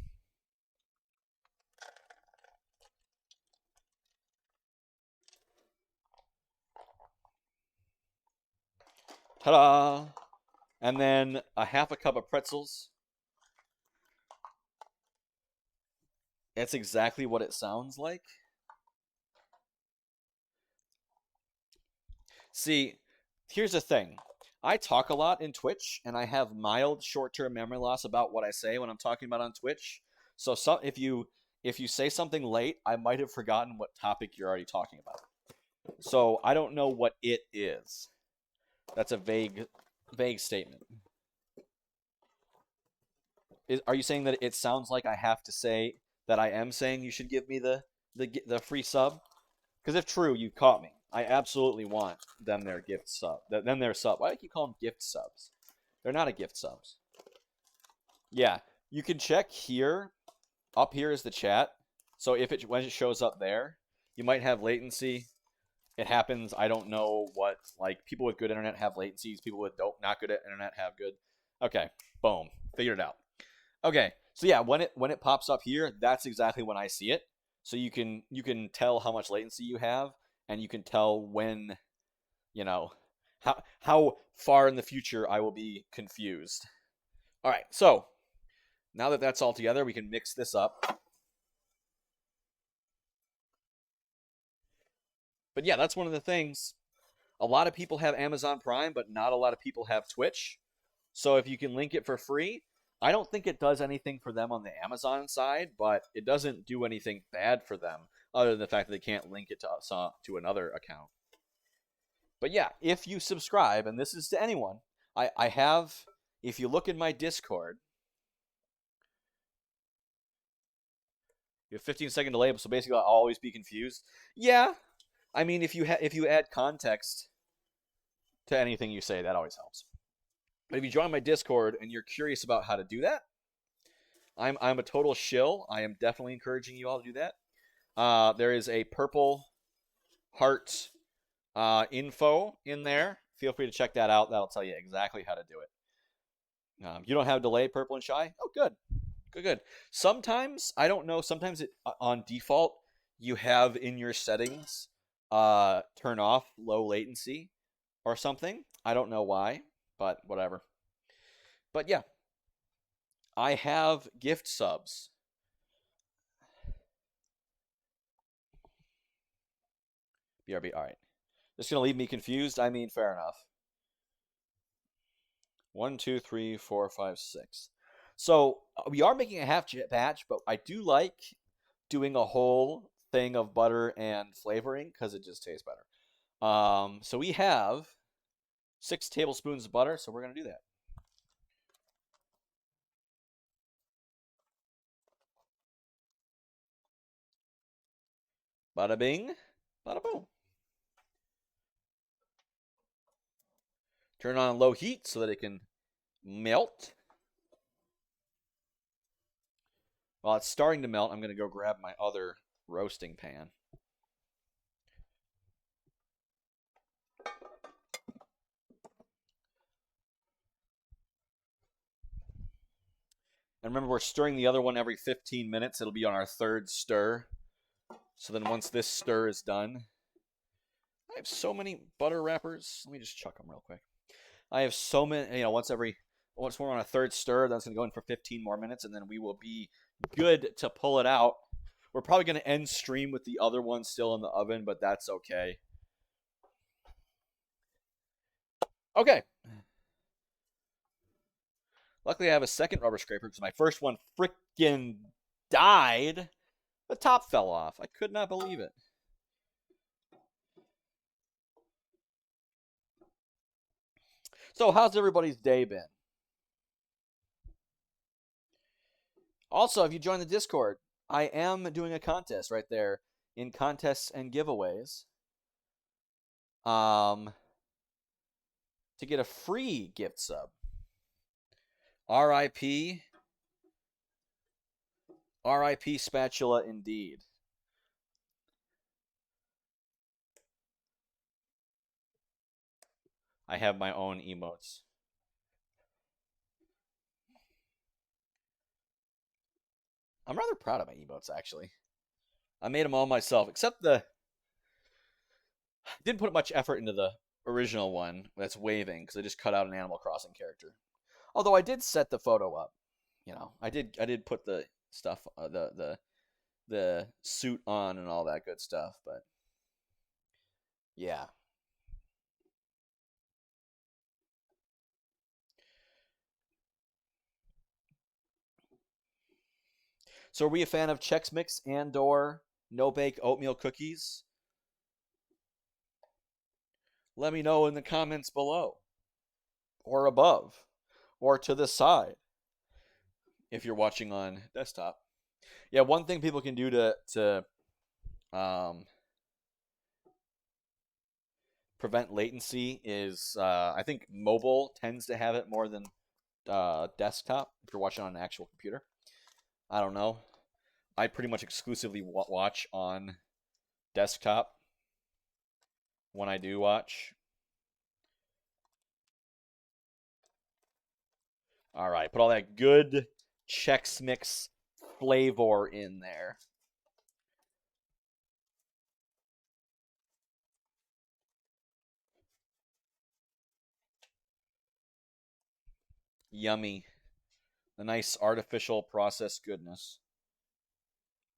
Ta-da! And then a half a cup of pretzels. That's exactly what it sounds like. See, here's the thing. I talk a lot in Twitch, and I have mild short-term memory loss about what I say when I'm talking about on Twitch. So if you say something late, I might have forgotten what topic you're already talking about. So I don't know what it is. That's a vague statement. Are you saying that it sounds like I have to say that I am saying you should give me the free sub? Because if true, you caught me. I absolutely want them their gift sub. Them their sub. Why do you call them gift subs? They're not a gift subs. Yeah, you can check here. Up here is the chat. So when it shows up there, you might have latency. It happens. I don't know what, like, people with good internet have latencies. People with not good at internet have good. Okay, boom, figured it out. Okay, so yeah, when it pops up here, that's exactly when I see it. So you can tell how much latency you have, and you can tell when, you know, how far in the future I will be confused. All right, so now that that's all together, we can mix this up. But yeah, that's one of the things. A lot of people have Amazon Prime, but not a lot of people have Twitch. So if you can link it for free, I don't think it does anything for them on the Amazon side, but it doesn't do anything bad for them other than the fact that they can't link it to another account. But yeah, if you subscribe, and this is to anyone, I have, if you look in my Discord, you have 15-second delay, so basically I'll always be confused. Yeah, I mean, if you add context to anything you say, that always helps. But if you join my Discord and you're curious about how to do that, I'm a total shill. I am definitely encouraging you all to do that. There is a purple heart info in there. Feel free to check that out. That'll tell you exactly how to do it. You don't have delay, purple and shy? Oh, good. Good. Sometimes, I don't know, sometimes it on default, you have in your settings turn off low latency or something. I don't know why, but whatever. But yeah, I have gift subs. BRB, all right. This is going to leave me confused. I mean, fair enough. 1, 2, 3, 4, 5, 6. So we are making a half batch, but I do like doing a whole thing of butter and flavoring because it just tastes better. So we have 6 tablespoons of butter, so we're going to do that. Bada bing, bada boom. Turn on low heat so that it can melt. While it's starting to melt, I'm going to go grab my other roasting pan. And remember, we're stirring the other one every 15 minutes. It'll be on our 3rd stir. So then once this stir is done, I have so many butter wrappers. Let me just chuck them real quick. I have so many, once we're on a 3rd stir, that's going to go in for 15 more minutes, and then we will be good to pull it out. We're probably going to end stream with the other one still in the oven, but that's okay. Okay. Luckily, I have a second rubber scraper because my first one freaking died. The top fell off. I could not believe it. So, how's everybody's day been? Also, if you join the Discord, I am doing a contest right there in contests and giveaways. To get a free gift sub. RIP. RIP spatula indeed. I have my own emotes. I'm rather proud of my emotes, actually. I made them all myself, except didn't put much effort into the original one that's waving because I just cut out an Animal Crossing character. Although I did set the photo up, I did put the stuff, the suit on and all that good stuff, but yeah. So are we a fan of Chex Mix and/or no bake oatmeal cookies? Let me know in the comments below, or above, or to the side if you're watching on desktop. Yeah, one thing people can do to prevent latency is I think mobile tends to have it more than desktop if you're watching on an actual computer. I don't know. I pretty much exclusively watch on desktop. when I do watch. All right, put all that good Chex Mix flavor in there. Yummy. The nice artificial processed goodness.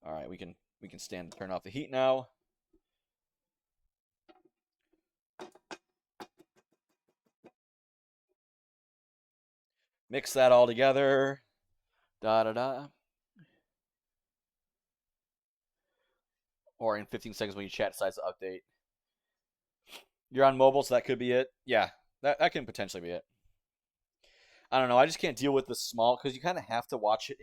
All right, we can stand to turn off the heat now. Mix that all together. Da da da. Or in 15 seconds when you chat decides to update. You're on mobile, so that could be it. Yeah, that can potentially be it. I don't know. I just can't deal with the small because you kind of have to watch it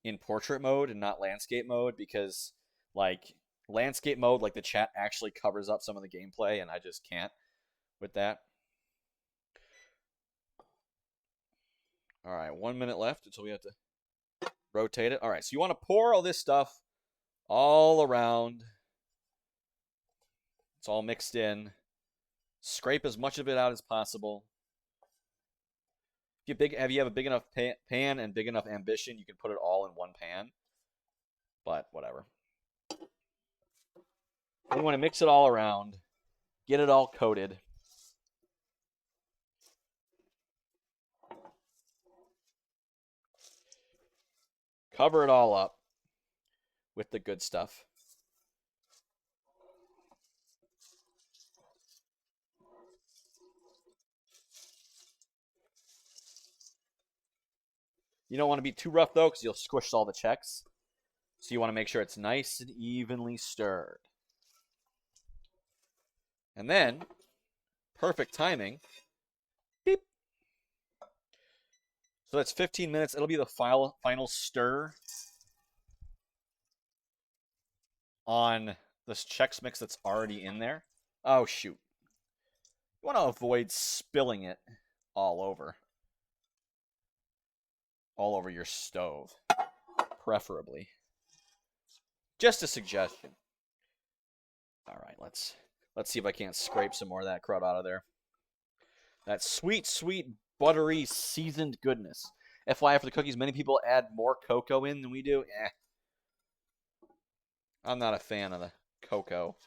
in portrait mode and not landscape mode because like landscape mode, like the chat actually covers up some of the gameplay, and I just can't with that. All right, 1 minute left until we have to rotate it. All right, so you want to pour all this stuff all around. It's all mixed in. Scrape as much of it out as possible. If you have a big enough pan and big enough ambition, you can put it all in one pan. But whatever. You want to mix it all around. Get it all coated. Cover it all up with the good stuff. You don't want to be too rough, though, because you'll squish all the Chex. So you want to make sure it's nice and evenly stirred. And then, perfect timing. Beep. So that's 15 minutes. It'll be the final stir on this Chex Mix that's already in there. Oh, shoot. You want to avoid spilling it all over your stove, preferably. Just a suggestion. All right, let's see if I can't scrape some more of that crud out of there. That sweet, sweet, buttery, seasoned goodness. FYI, for the cookies, many people add more cocoa in than we do. I'm not a fan of the cocoa.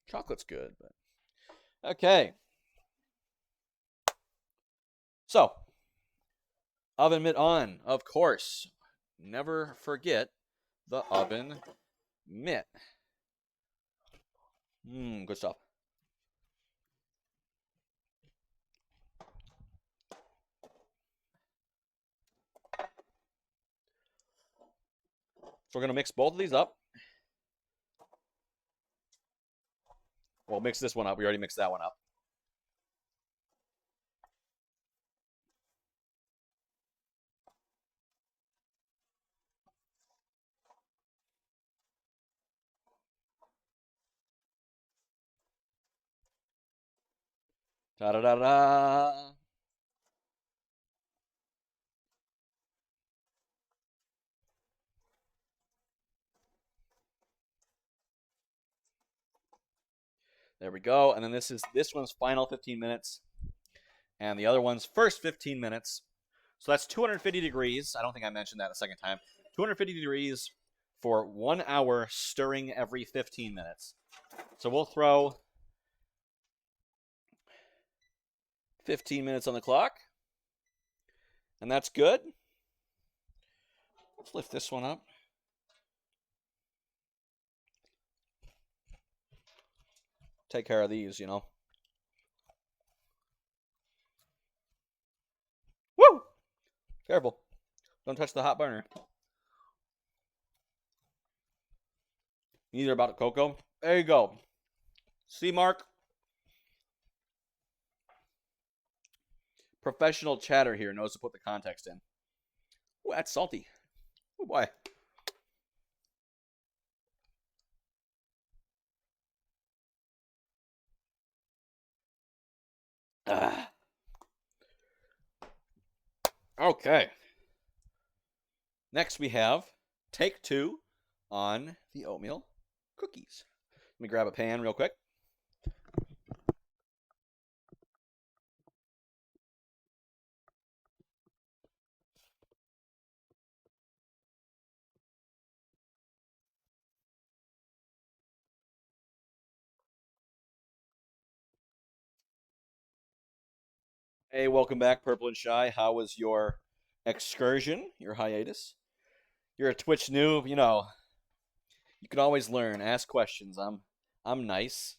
Chocolate's good, but okay. So, oven mitt on, of course. Never forget the oven mitt. Good stuff. So we're going to mix both of these up. Well, mix this one up. We already mixed that one up. Da-da-da-da. There we go. And then this one's final 15 minutes. And the other one's first 15 minutes. So that's 250 degrees. I don't think I mentioned that the second time. 250 degrees for 1 hour, stirring every 15 minutes. So we'll throw 15 minutes on the clock. And that's good. Let's lift this one up. Take care of these, you know. Woo! Careful. Don't touch the hot burner. Neither about the cocoa. There you go. See, Mark? Professional chatter here knows to put the context in. Ooh, that's salty. Oh, boy. Okay. Next we have take 2 on the oatmeal cookies. Let me grab a pan real quick. Hey, welcome back, Purple and Shy. How was your excursion, your hiatus? You're a Twitch noob, you know. You can always learn. Ask questions. I'm nice.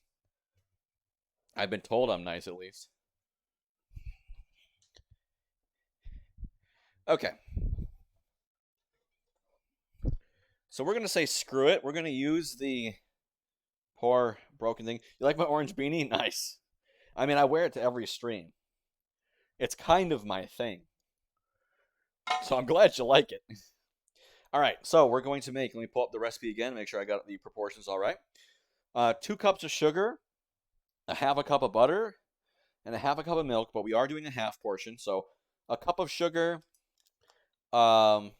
I've been told I'm nice at least. Okay. So we're gonna say screw it. We're gonna use the poor broken thing. You like my orange beanie? Nice. I mean, I wear it to every stream. It's kind of my thing. So I'm glad you like it. All right, so we're going to make, let me pull up the recipe again, make sure I got the proportions all right. 2 cups of sugar, a half a cup of butter, and a half a cup of milk, but we are doing a half portion. So a cup of sugar, a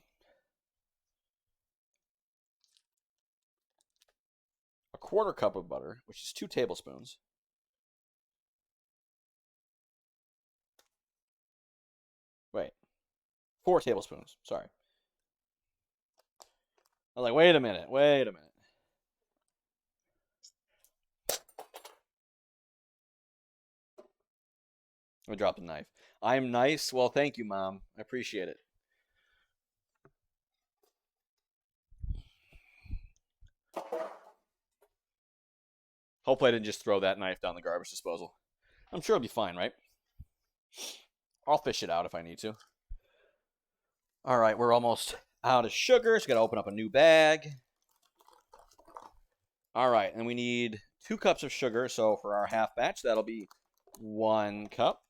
quarter cup of butter, which is 2 tablespoons. Wait, 4 tablespoons, sorry. I was like, wait a minute. I'm gonna drop the knife. I'm nice. Well, thank you, Mom. I appreciate it. Hopefully I didn't just throw that knife down the garbage disposal. I'm sure it'll be fine, right? I'll fish it out if I need to. All right, we're almost out of sugar, so gotta open up a new bag. All right, and we need 2 cups of sugar, so for our half batch, that'll be 1 cup.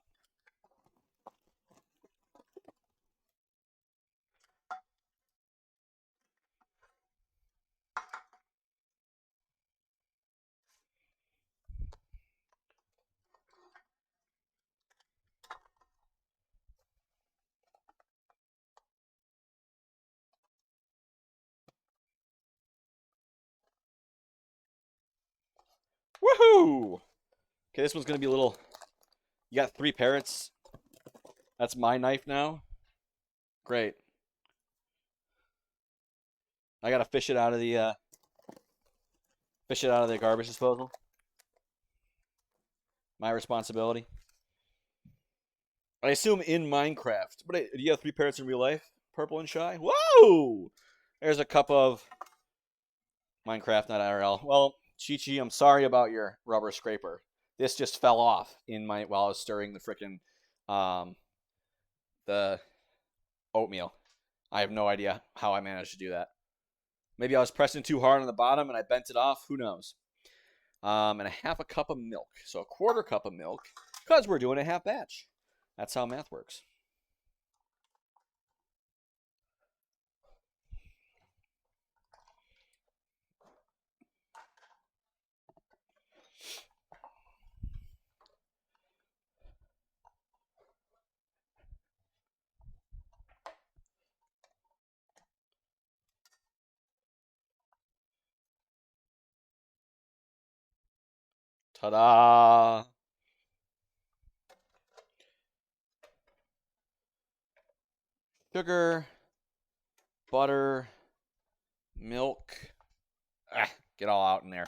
Woohoo! Okay, this one's gonna be a little. You got 3 parrots. That's my knife now. Great. I gotta fish it out of the garbage disposal. My responsibility. I assume in Minecraft. But do you have 3 parrots in real life? Purple and Shy? Whoa! There's a cup of Minecraft, not IRL. Well, Chi-Chi, I'm sorry about your rubber scraper. This just fell off while I was stirring the frickin' the oatmeal. I have no idea how I managed to do that. Maybe I was pressing too hard on the bottom and I bent it off. Who knows? And a half a cup of milk. So a quarter cup of milk because we're doing a half batch. That's how math works. Ta-da! Sugar, butter, milk. Get all out in there.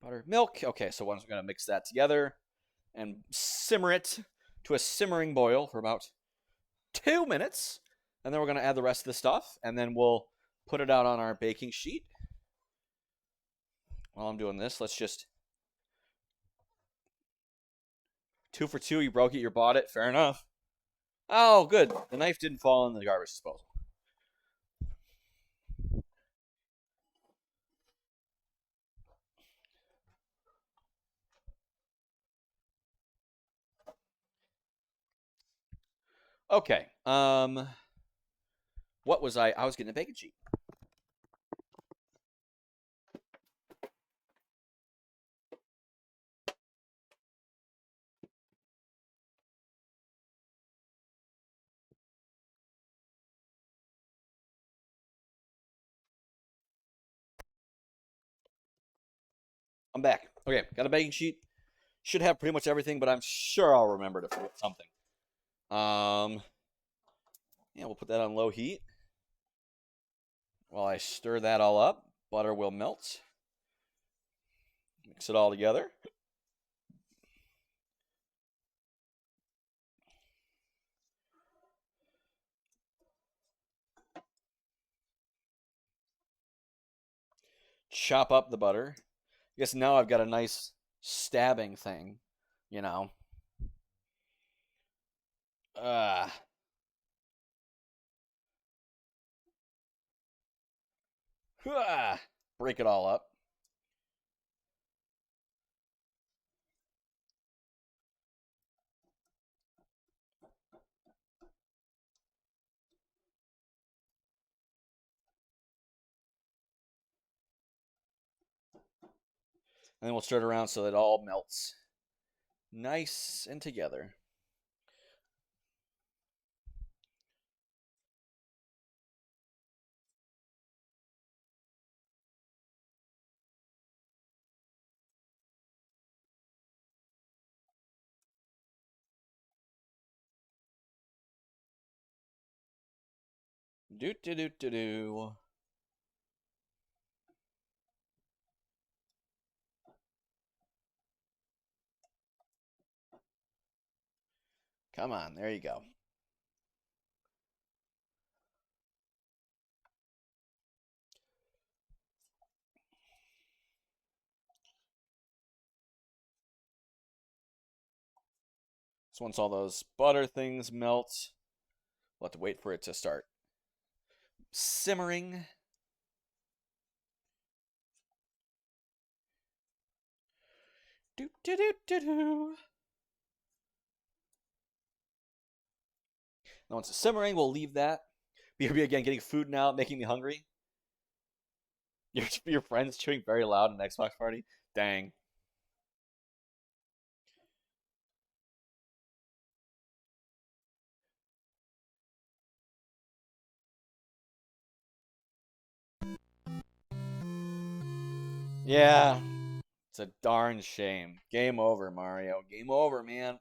Butter, milk. Okay, so once we're going to mix that together and simmer it to a simmering boil for about 2 minutes. And then we're going to add the rest of the stuff. And then we'll put it out on our baking sheet. While I'm doing this, let's just... 2 for 2, you broke it, you bought it. Fair enough. Oh, good. The knife didn't fall in the garbage disposal. Okay. What was I? I was getting a bacon sheet. I'm back. Okay, got a baking sheet. Should have pretty much everything, but I'm sure I'll remember to forget something. Yeah, we'll put that on low heat. While I stir that all up, butter will melt. Mix it all together. Chop up the butter. I guess now I've got a nice stabbing thing, you know. Uh, break it all up. And then we'll stir it around so that it all melts nice and together. Do do do do do. Come on, there you go. So once all those butter things melt, we'll have to wait for it to start simmering. Do do do do do. Now once it's simmering, we'll leave that. BRB again, getting food now, making me hungry. Your friend's chewing very loud in an Xbox party. Dang. Yeah, it's a darn shame. Game over, Mario. Game over, man.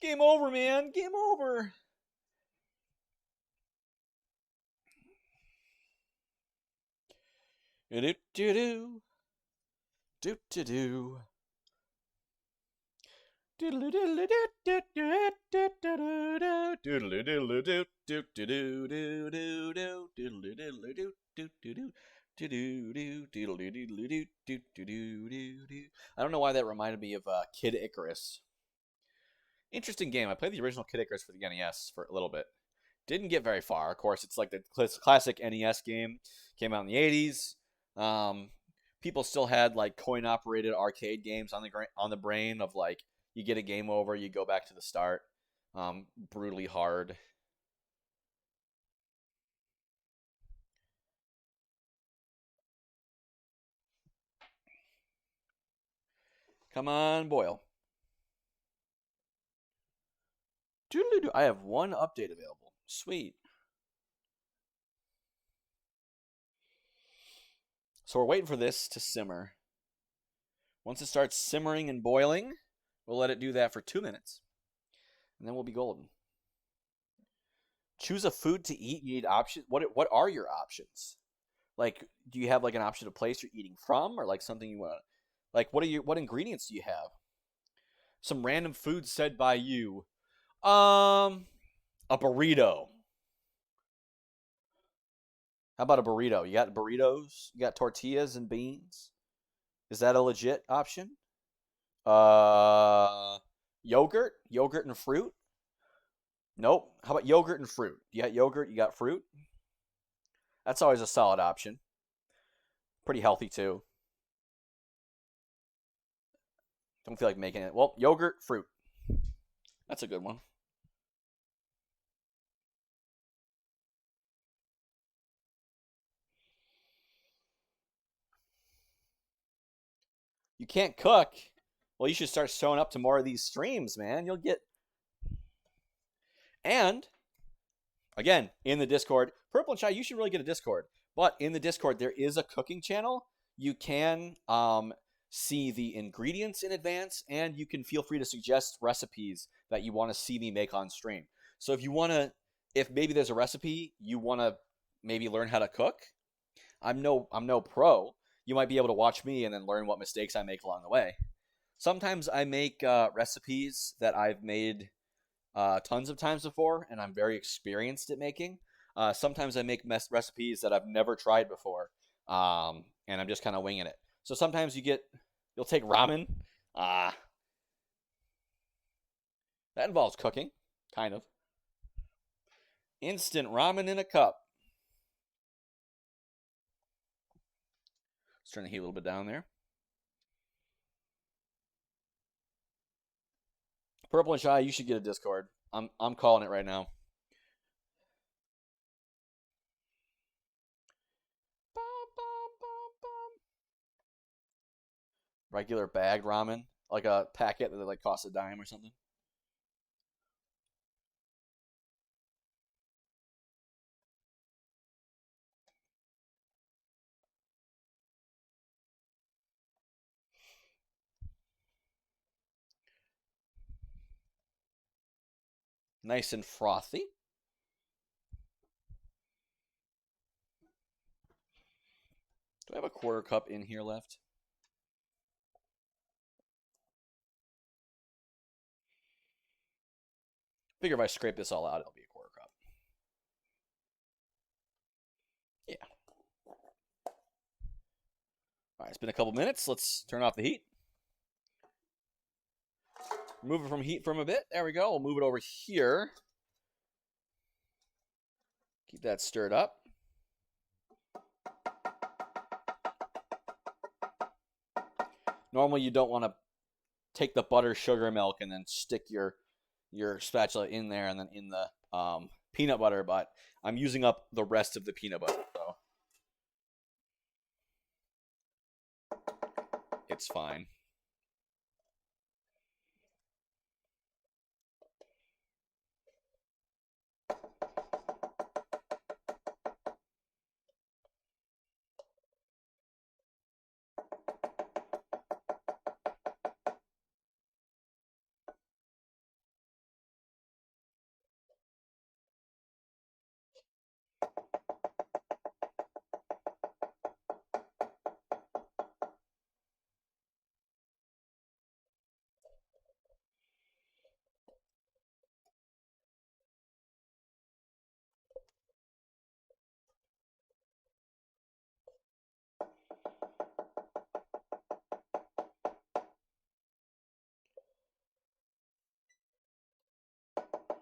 Game over, man. Game over. Do do do do. Do do do. I don't know why that reminded me of Kid Icarus. Interesting game. I played the original Kid Icarus for the NES for a little bit. Didn't get very far. Of course, it's like the classic NES game. Came out in the 80s. People still had like coin operated arcade games on the brain of like you get a game over, you go back to the start. Brutally hard. Come on, boil. Doodle-doo. I have one update available. Sweet. So we're waiting for this to simmer. Once it starts simmering and boiling, we'll let it do that for 2 minutes. And then we'll be golden. Choose a food to eat. You need options. What are your options? Like, do you have like an option of place you're eating from, or like something you want? Like, what ingredients do you have? Some random food said by you. A burrito. How about a burrito? You got burritos? You got tortillas and beans? Is that a legit option? Uh, yogurt and fruit. Nope. How about yogurt and fruit? You got yogurt. You got fruit. That's always a solid option. Pretty healthy too. Don't feel like making it. Well, yogurt, fruit. That's a good one. You can't cook. Well, you should start showing up to more of these streams, man. You'll get. And again, in the Discord, Purple and Shy, you should really get a Discord. But in the Discord, there is a cooking channel. You can see the ingredients in advance, and you can feel free to suggest recipes that you want to see me make on stream. So if maybe there's a recipe you want to maybe learn how to cook, I'm no pro. You might be able to watch me and then learn what mistakes I make along the way. Sometimes I make recipes that I've made tons of times before, and I'm very experienced at making. Sometimes I make recipes that I've never tried before, and I'm just kind of winging it. So sometimes you'll take ramen. Uh, that involves cooking, kind of. Instant ramen in a cup. Let's turn the heat a little bit down there. Purple and Shy, you should get a Discord. I'm calling it right now. Regular bagged ramen, like a packet that like costs a dime or something. Nice and frothy. Do I have a quarter cup in here left? Figure if I scrape this all out, it'll be a quarter cup. Yeah. All right, it's been a couple minutes. Let's turn off the heat. Move it from heat from a bit. There we go. We'll move it over here. Keep that stirred up. Normally you don't want to take the butter, sugar, milk, and then stick your spatula in there and then in the peanut butter, but I'm using up the rest of the peanut butter, so it's fine.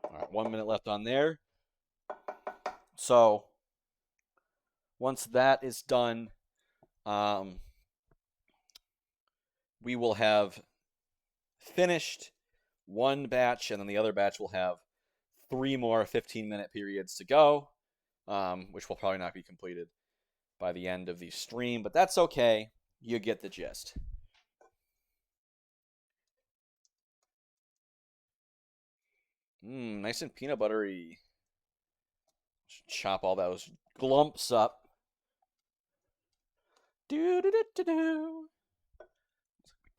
All right, 1 minute left on there. So once that is done, we will have finished one batch, and then the other batch will have 3 more 15-minute periods to go, which will probably not be completed by the end of the stream, but that's okay. You get the gist. Nice and peanut buttery. Chop all those glumps up. Do do do do do. My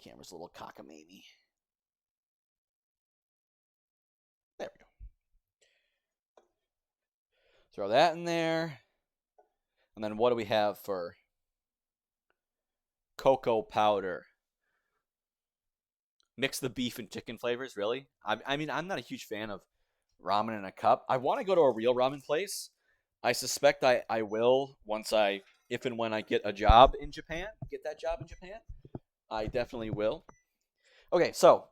camera's a little cockamamie. There we go. Throw that in there. And then what do we have for cocoa powder? Mix the beef and chicken flavors, really? I mean, I'm not a huge fan of ramen in a cup. I want to go to a real ramen place. I suspect I will once if and when I get a job in Japan. Get that job in Japan. I definitely will. Okay, so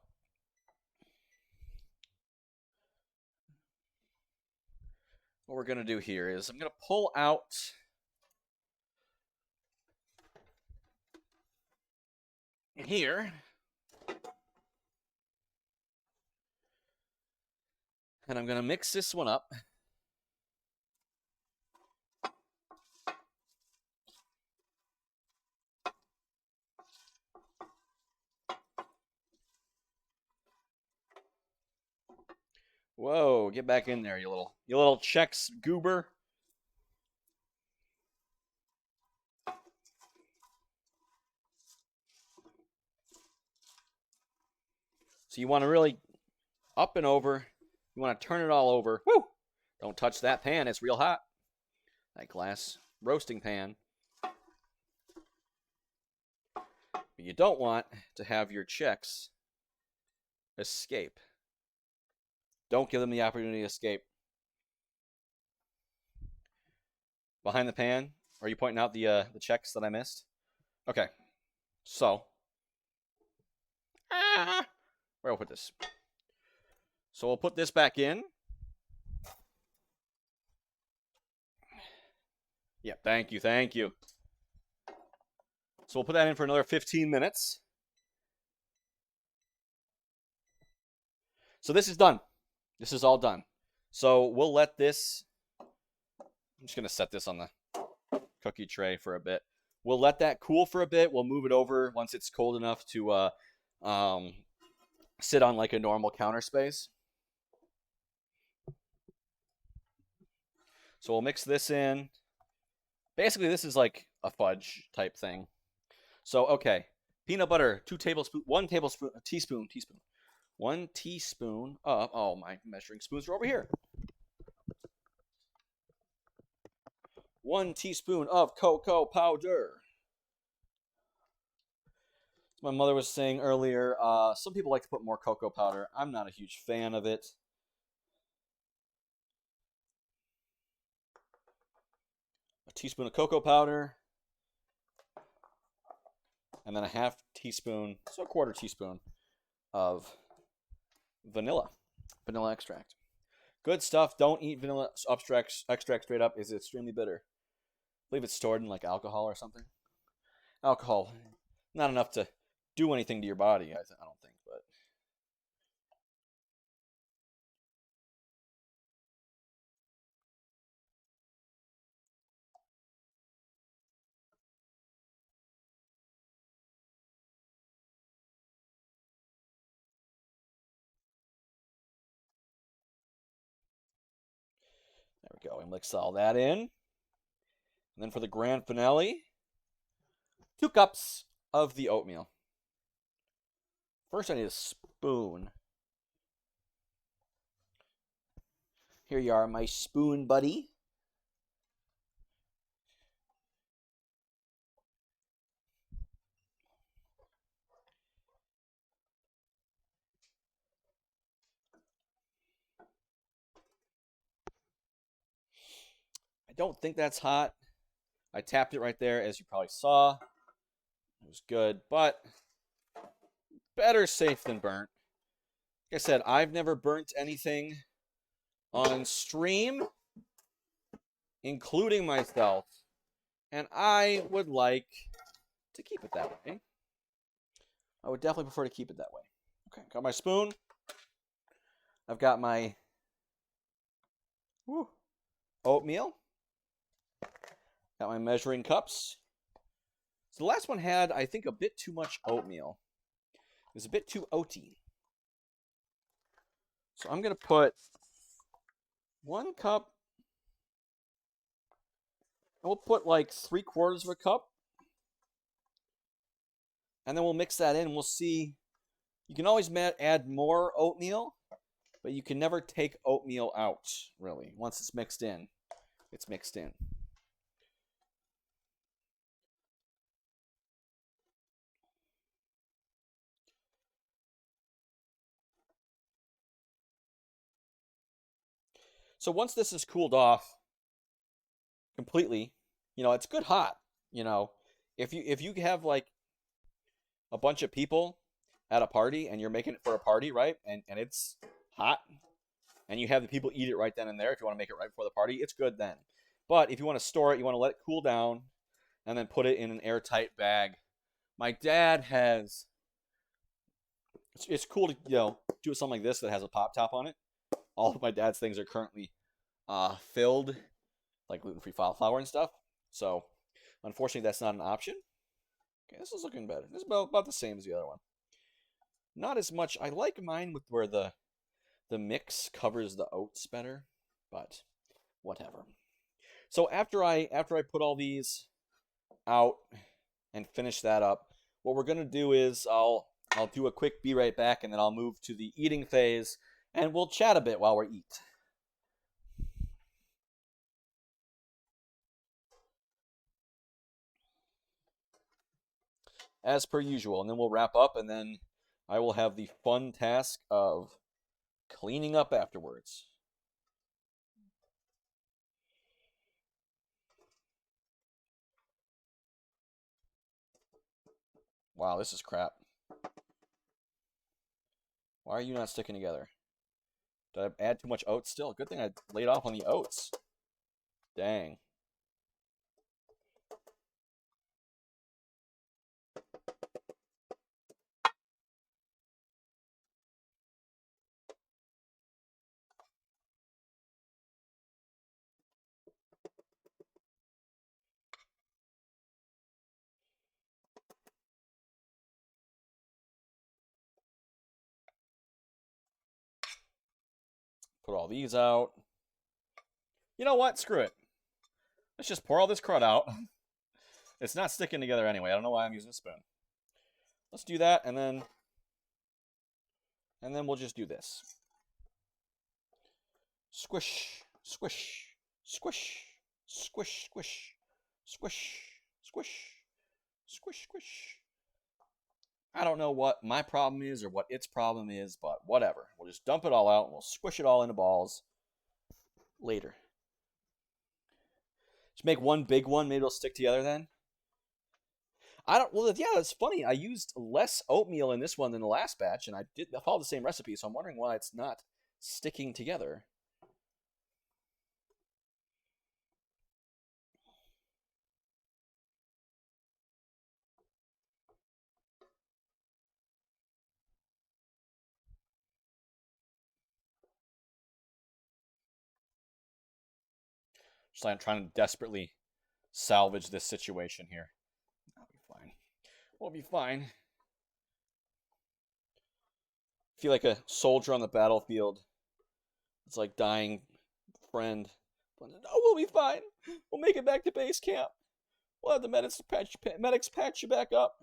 what we're going to do here is I'm going to pull out here. And I'm going to mix this one up. Whoa, get back in there, you little Chex goober. So you want to really up and over. You want to turn it all over. Woo! Don't touch that pan. It's real hot. That glass roasting pan. But you don't want to have your Chex escape. Don't give them the opportunity to escape. Behind the pan? Are you pointing out the Chex that I missed? Okay. So. Where will put this? So we'll put this back in. Yeah, thank you, thank you. So we'll put that in for another 15 minutes. So this is done. This is all done. So we'll let this, I'm just going to set this on the cookie tray for a bit. We'll let that cool for a bit. We'll move it over once it's cold enough to sit on like a normal counter space. So we'll mix this in. Basically, this is like a fudge type thing. So, okay. Peanut butter, 1 teaspoon, 1 teaspoon of, oh, my measuring spoons are over here. 1 teaspoon of cocoa powder. My mother was saying earlier, some people like to put more cocoa powder. I'm not a huge fan of it. A teaspoon of cocoa powder. And then a half teaspoon, so a 1/4 teaspoon of vanilla extract. Good stuff. Don't eat vanilla extract straight up. It's extremely bitter. I believe it's stored in like alcohol or something. Alcohol, not enough to do anything to your body, I don't think, but there we go. We mix all that in. And then for the grand finale, 2 cups of the oatmeal. First, I need a spoon. Here you are, my spoon buddy. I don't think that's hot. I tapped it right there, as you probably saw. It was good, but better safe than burnt. Like I said, I've never burnt anything on stream, including myself, and I would like to keep it that way. I would definitely prefer to keep it that way. Okay, got my spoon. I've got my oatmeal. Got my measuring cups. So the last one had, I think, a bit too much oatmeal. It was a bit too oaty. So I'm going to put 1 cup. And we'll put like 3/4 of a cup. And then we'll mix that in and we'll see. You can always add more oatmeal, but you can never take oatmeal out, really. Once it's mixed in, it's mixed in. So once this is cooled off completely, it's good hot. If you have like a bunch of people at a party and you're making it for a party, right? And it's hot and you have the people eat it right then and there, if you want to make it right before the party, it's good then. But if you want to store it, you want to let it cool down and then put it in an airtight bag. My dad has, it's cool to, do something like this that has a pop top on it. All of my dad's things are currently filled, like gluten-free flour and stuff. So, unfortunately, that's not an option. Okay, this is looking better. This is about the same as the other one. Not as much. I like mine with where the mix covers the oats better, but whatever. So after I put all these out and finish that up, what we're gonna do is I'll I'll do a quick be right back, and then I'll move to the eating phase, and we'll chat a bit while we eat. As per usual, and then we'll wrap up, and then I will have the fun task of cleaning up afterwards. Wow, this is crap. Why are you not sticking together? Did I add too much oats still? Good thing I laid off on the oats. Dang. Put all these out. You know what? Screw it. Let's just pour all this crud out. It's not sticking together anyway. I don't know why I'm using a spoon. Let's do that, and then we'll just do this. Squish, squish, squish, squish, squish, squish, squish, squish, squish. I don't know what my problem is or what its problem is, but whatever. We'll just dump it all out, and we'll squish it all into balls later. Just make one big one. Maybe it'll stick together then. Well, yeah, it's funny. I used less oatmeal in this one than the last batch, and I followed the same recipe, so I'm wondering why it's not sticking together. Just like I'm trying to desperately salvage this situation here. I'll be fine. We'll be fine. I feel like a soldier on the battlefield. It's like dying friend. Oh, we'll be fine. We'll make it back to base camp. We'll have the medics patch you back up.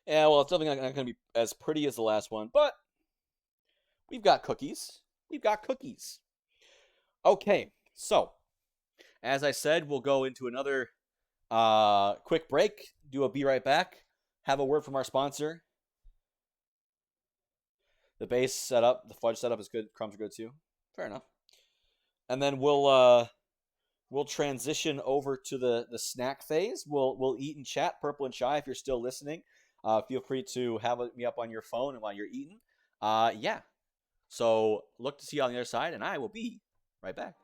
Yeah, well, it's definitely not going to be as pretty as the last one, but we've got cookies. We've got cookies. Okay, so as I said, we'll go into another quick break. Be right back. Have a word from our sponsor. The base setup, the fudge setup is good. Crumbs are good too. Fair enough. And then we'll transition over to the snack phase. We'll eat and chat. Purple and Shy, if you're still listening, feel free to have me up on your phone while you're eating. Yeah. So look to see you on the other side, and I will be right back.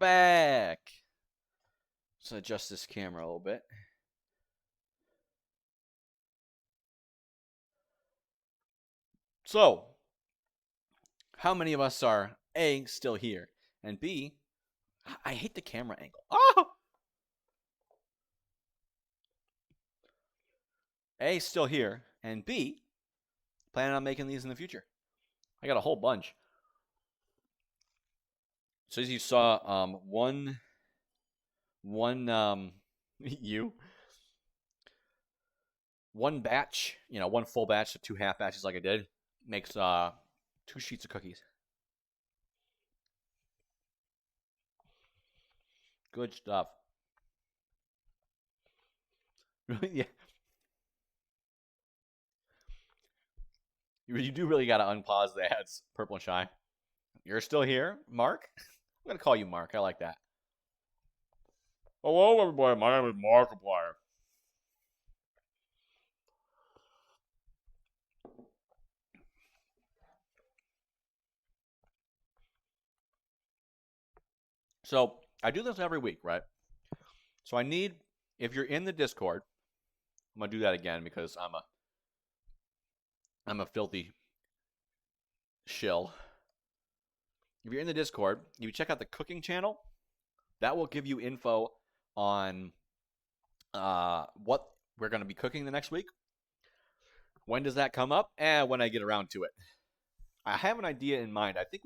back. Let's adjust this camera a little bit. So, how many of us are A, still here, and B, I hate the camera angle. Oh! A, still here, and B, planning on making these in the future. I got a whole bunch. So as you saw, one you one batch, one full batch of 2 half batches like I did, makes 2 sheets of cookies. Good stuff. Yeah. You do really got to unpause the ads, Purple and Shy. You're still here, Mark? I'm going to call you Mark. I like that. Hello, everybody. My name is Markiplier. So I do this every week, right? So I need, if you're in the Discord, I'm going to do that again because I'm a filthy shill. If you're in the Discord, if you check out the cooking channel, that will give you info on what we're going to be cooking the next week. When does that come up? And when I get around to it. I have an idea in mind. I think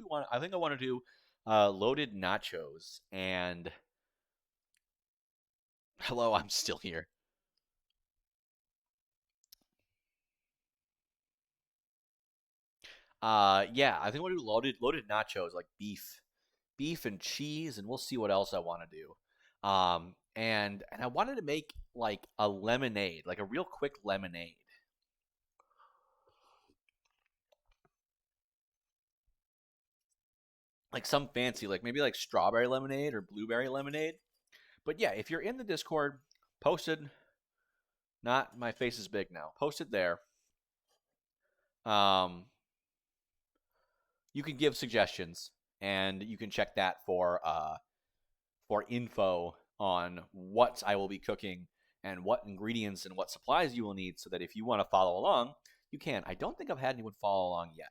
I want to do loaded nachos and hello, I'm still here. Yeah, I think we'll do loaded nachos like beef and cheese, and we'll see what else I want to do. And I wanted to make like a lemonade, like a real quick lemonade. Like some fancy, like maybe like strawberry lemonade or blueberry lemonade. But yeah, if you're in the Discord, posted. Not my face is big now. Posted there. Um, you can give suggestions, and you can check that for info on what I will be cooking and what ingredients and what supplies you will need, so that if you want to follow along, you can. I don't think I've had anyone follow along yet.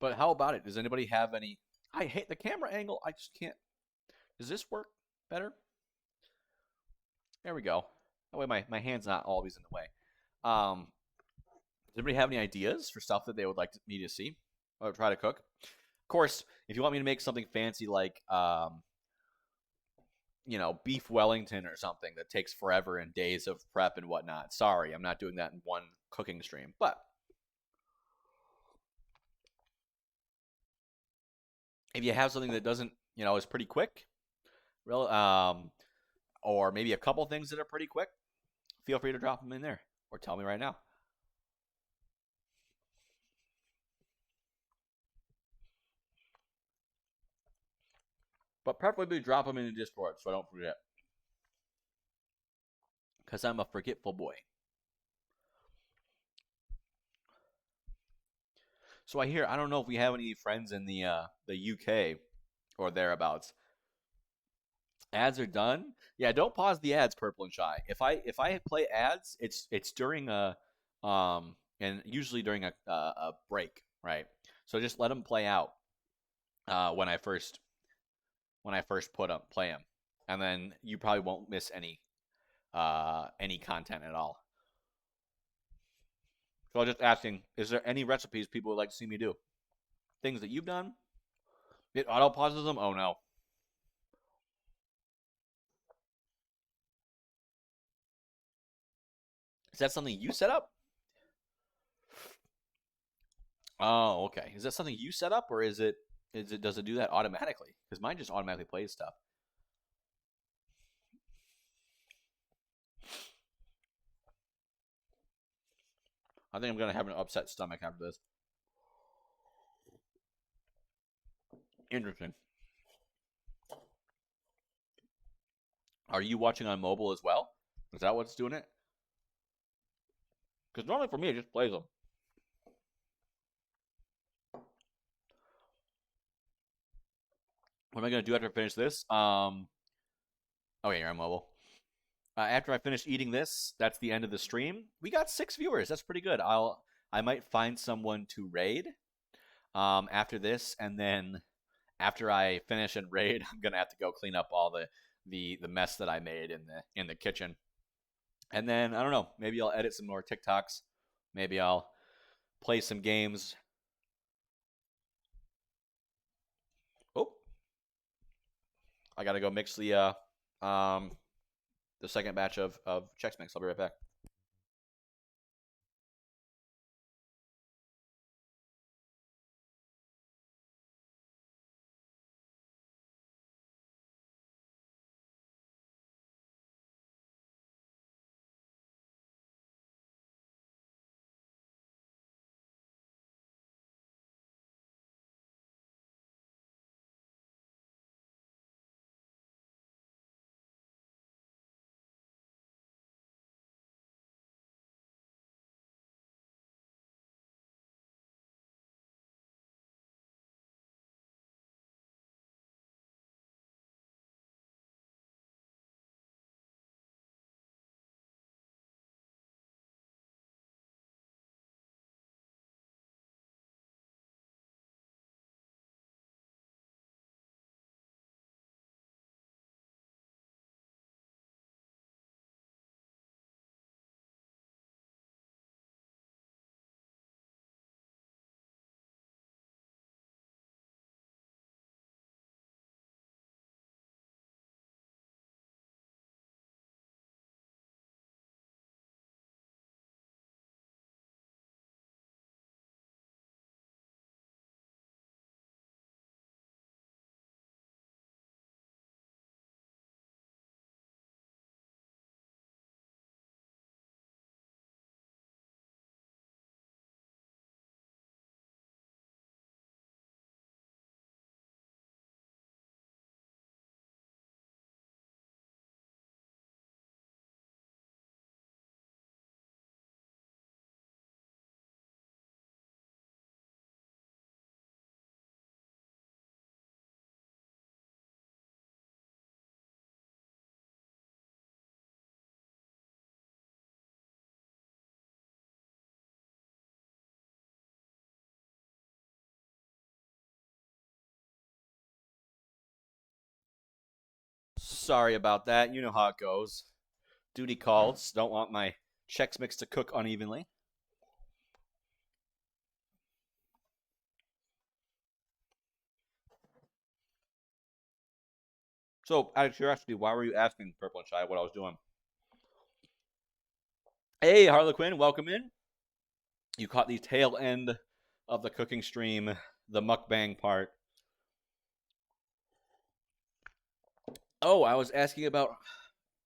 But how about it? Does anybody have any? I hate the camera angle. I just can't. Does this work better? There we go. That way my hand's not always in the way. Does anybody have any ideas for stuff that they would like me to see or try to cook? Of course, if you want me to make something fancy like beef Wellington or something that takes forever and days of prep and whatnot, sorry, I'm not doing that in one cooking stream. But if you have something that doesn't, is pretty quick, or maybe a couple things that are pretty quick, feel free to drop them in there or tell me right now. But preferably drop them in the Discord so I don't forget. Because I'm a forgetful boy. So I don't know if we have any friends in the UK or thereabouts. Ads are done. Yeah, don't pause the ads, Purple and Shy. If I play ads, it's during and usually during a break, right? So just let them play out when I first play them, and then you probably won't miss any content at all. So I was just asking, is there any recipes people would like to see me do? Things that you've done? It auto pauses them? Oh no. Is that something you set up? Oh, okay. Is that something you set up, or does it do that automatically? Because mine just automatically plays stuff. I think I'm gonna have an upset stomach after this. Interesting. Are you watching on mobile as well? Is that what's doing it? Because normally for me, it just plays them. What am I going to do after I finish this? Okay, you're on mobile. After I finish eating this, that's the end of the stream. We got 6 viewers. That's pretty good. I might find someone to raid after this, and then after I finish and raid, I'm gonna have to go clean up all the mess that I made in the kitchen. And then I don't know, maybe I'll edit some more TikToks. Maybe I'll play some games. Oh, I gotta go mix the second batch of Chex Mix. I'll be right back. Sorry about that. You know how it goes. Duty calls. Don't want my Chex Mix to cook unevenly. So, out of curiosity, why were you asking Purple and Shy what I was doing? Hey, Harlequin, welcome in. You caught the tail end of the cooking stream, the mukbang part. Oh, I was asking about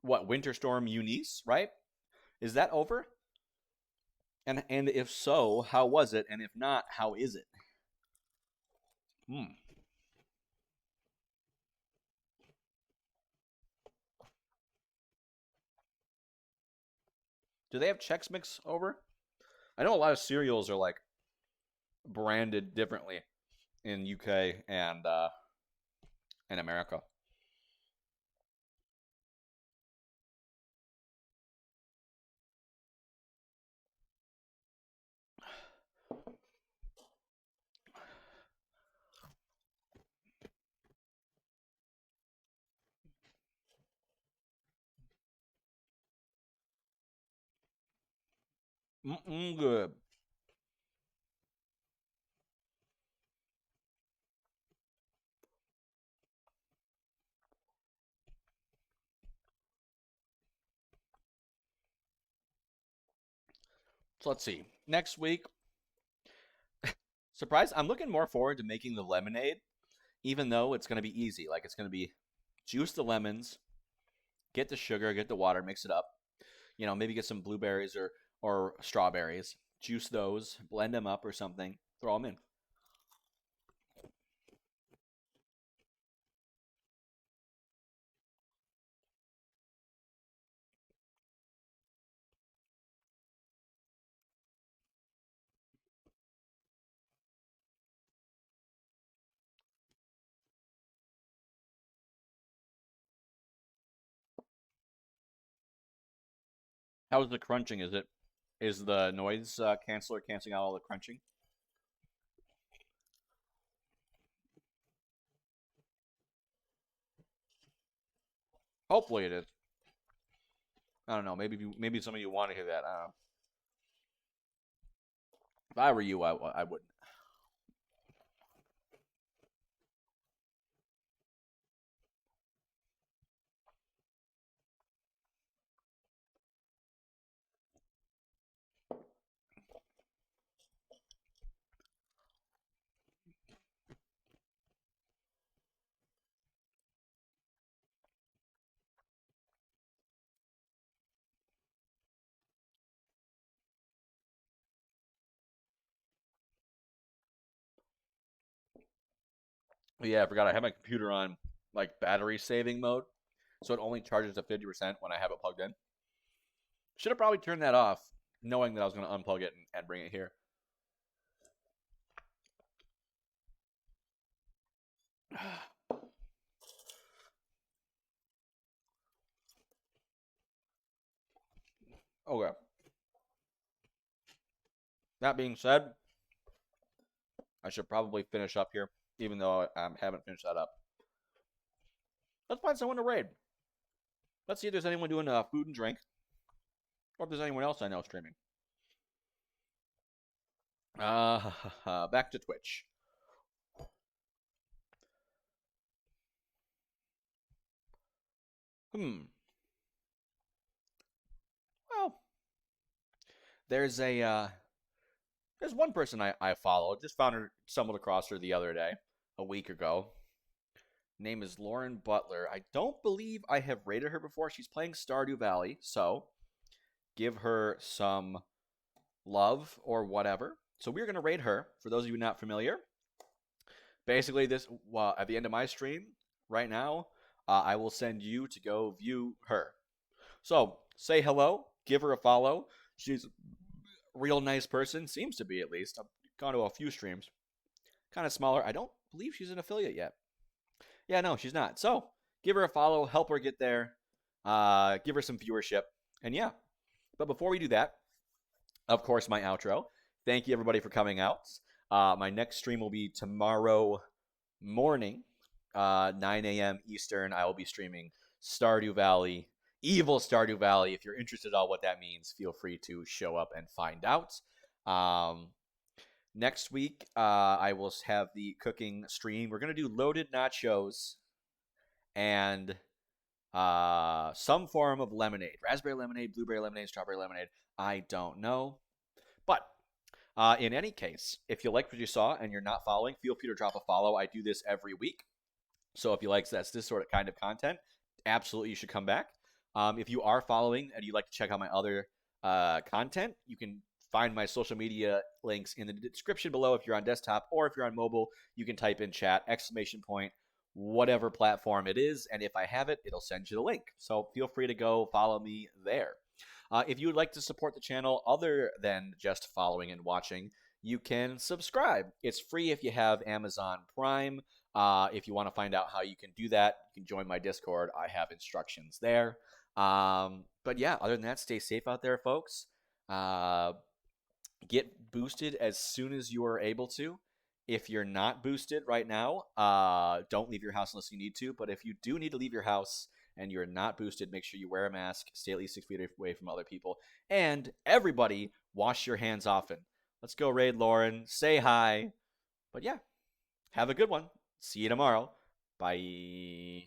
what Winter Storm Eunice, right? Is that over? And if so, how was it? And if not, how is it? Hmm. Do they have Chex Mix over? I know a lot of cereals are like branded differently in UK and in America. Mm-mm, good. So let's see. Next week, surprise! I'm looking more forward to making the lemonade, even though it's going to be easy. Like it's going to be juice the lemons, get the sugar, get the water, mix it up. You know, maybe get some blueberries or strawberries, juice those, blend them up or something, throw them in. How's the crunching? Is the noise canceller canceling out all the crunching? Hopefully it is. I don't know. Maybe some of you want to hear that. I don't know. If I were you, I wouldn't. But yeah, I forgot I have my computer on like battery saving mode, so it only charges to 50% when I have it plugged in. Should have probably turned that off, knowing that I was going to unplug it and bring it here. Okay. That being said, I should probably finish up here, even though I haven't finished that up. Let's find someone to raid. Let's see if there's anyone doing food and drink, or if there's anyone else I know streaming. Back to Twitch. Hmm. Well, there's a there's one person I follow. Just found her, stumbled across her the other day, a week ago. Name is Lauren Butler. I don't believe I have rated her before. She's playing Stardew Valley, so give her some love or whatever. So we're gonna rate her. For those of you not familiar, basically this at the end of my stream right now, I will send you to go view her. So say hello, give her a follow. She's a real nice person, seems to be at least. I've gone to a few streams, kind of smaller. I don't believe she's an affiliate yet. Yeah, no, she's not. So give her a follow, help her get there, give her some viewership, and yeah. But before we do that, of course, my outro. Thank you everybody for coming out. My next stream will be tomorrow morning, 9 a.m. Eastern. I will be streaming Stardew Valley, evil Stardew Valley. If you're interested in all what that means, feel free to show up and find out. Next week, I will have the cooking stream. We're going to do loaded nachos and some form of lemonade. Raspberry lemonade, blueberry lemonade, strawberry lemonade. I don't know. But in any case, if you like what you saw and you're not following, feel free to drop a follow. I do this every week. So if you like this sort of kind of content, absolutely you should come back. If you are following and you'd like to check out my other content, you can find my social media links in the description below if you're on desktop, or if you're on mobile, you can type in chat, whatever platform it is, and if I have it, it'll send you the link. So feel free to go follow me there. If you would like to support the channel other than just following and watching, you can subscribe. It's free if you have Amazon Prime. If you want to find out how you can do that, you can join my Discord. I have instructions there. But yeah, other than that, stay safe out there, folks. Get boosted as soon as you are able to. If you're not boosted right now, don't leave your house unless you need to. But if you do need to leave your house and you're not boosted, make sure you wear a mask, stay at least 6 feet away from other people, and everybody wash your hands often. Let's go raid Lauren. Say hi. But yeah, have a good one. See you tomorrow. Bye.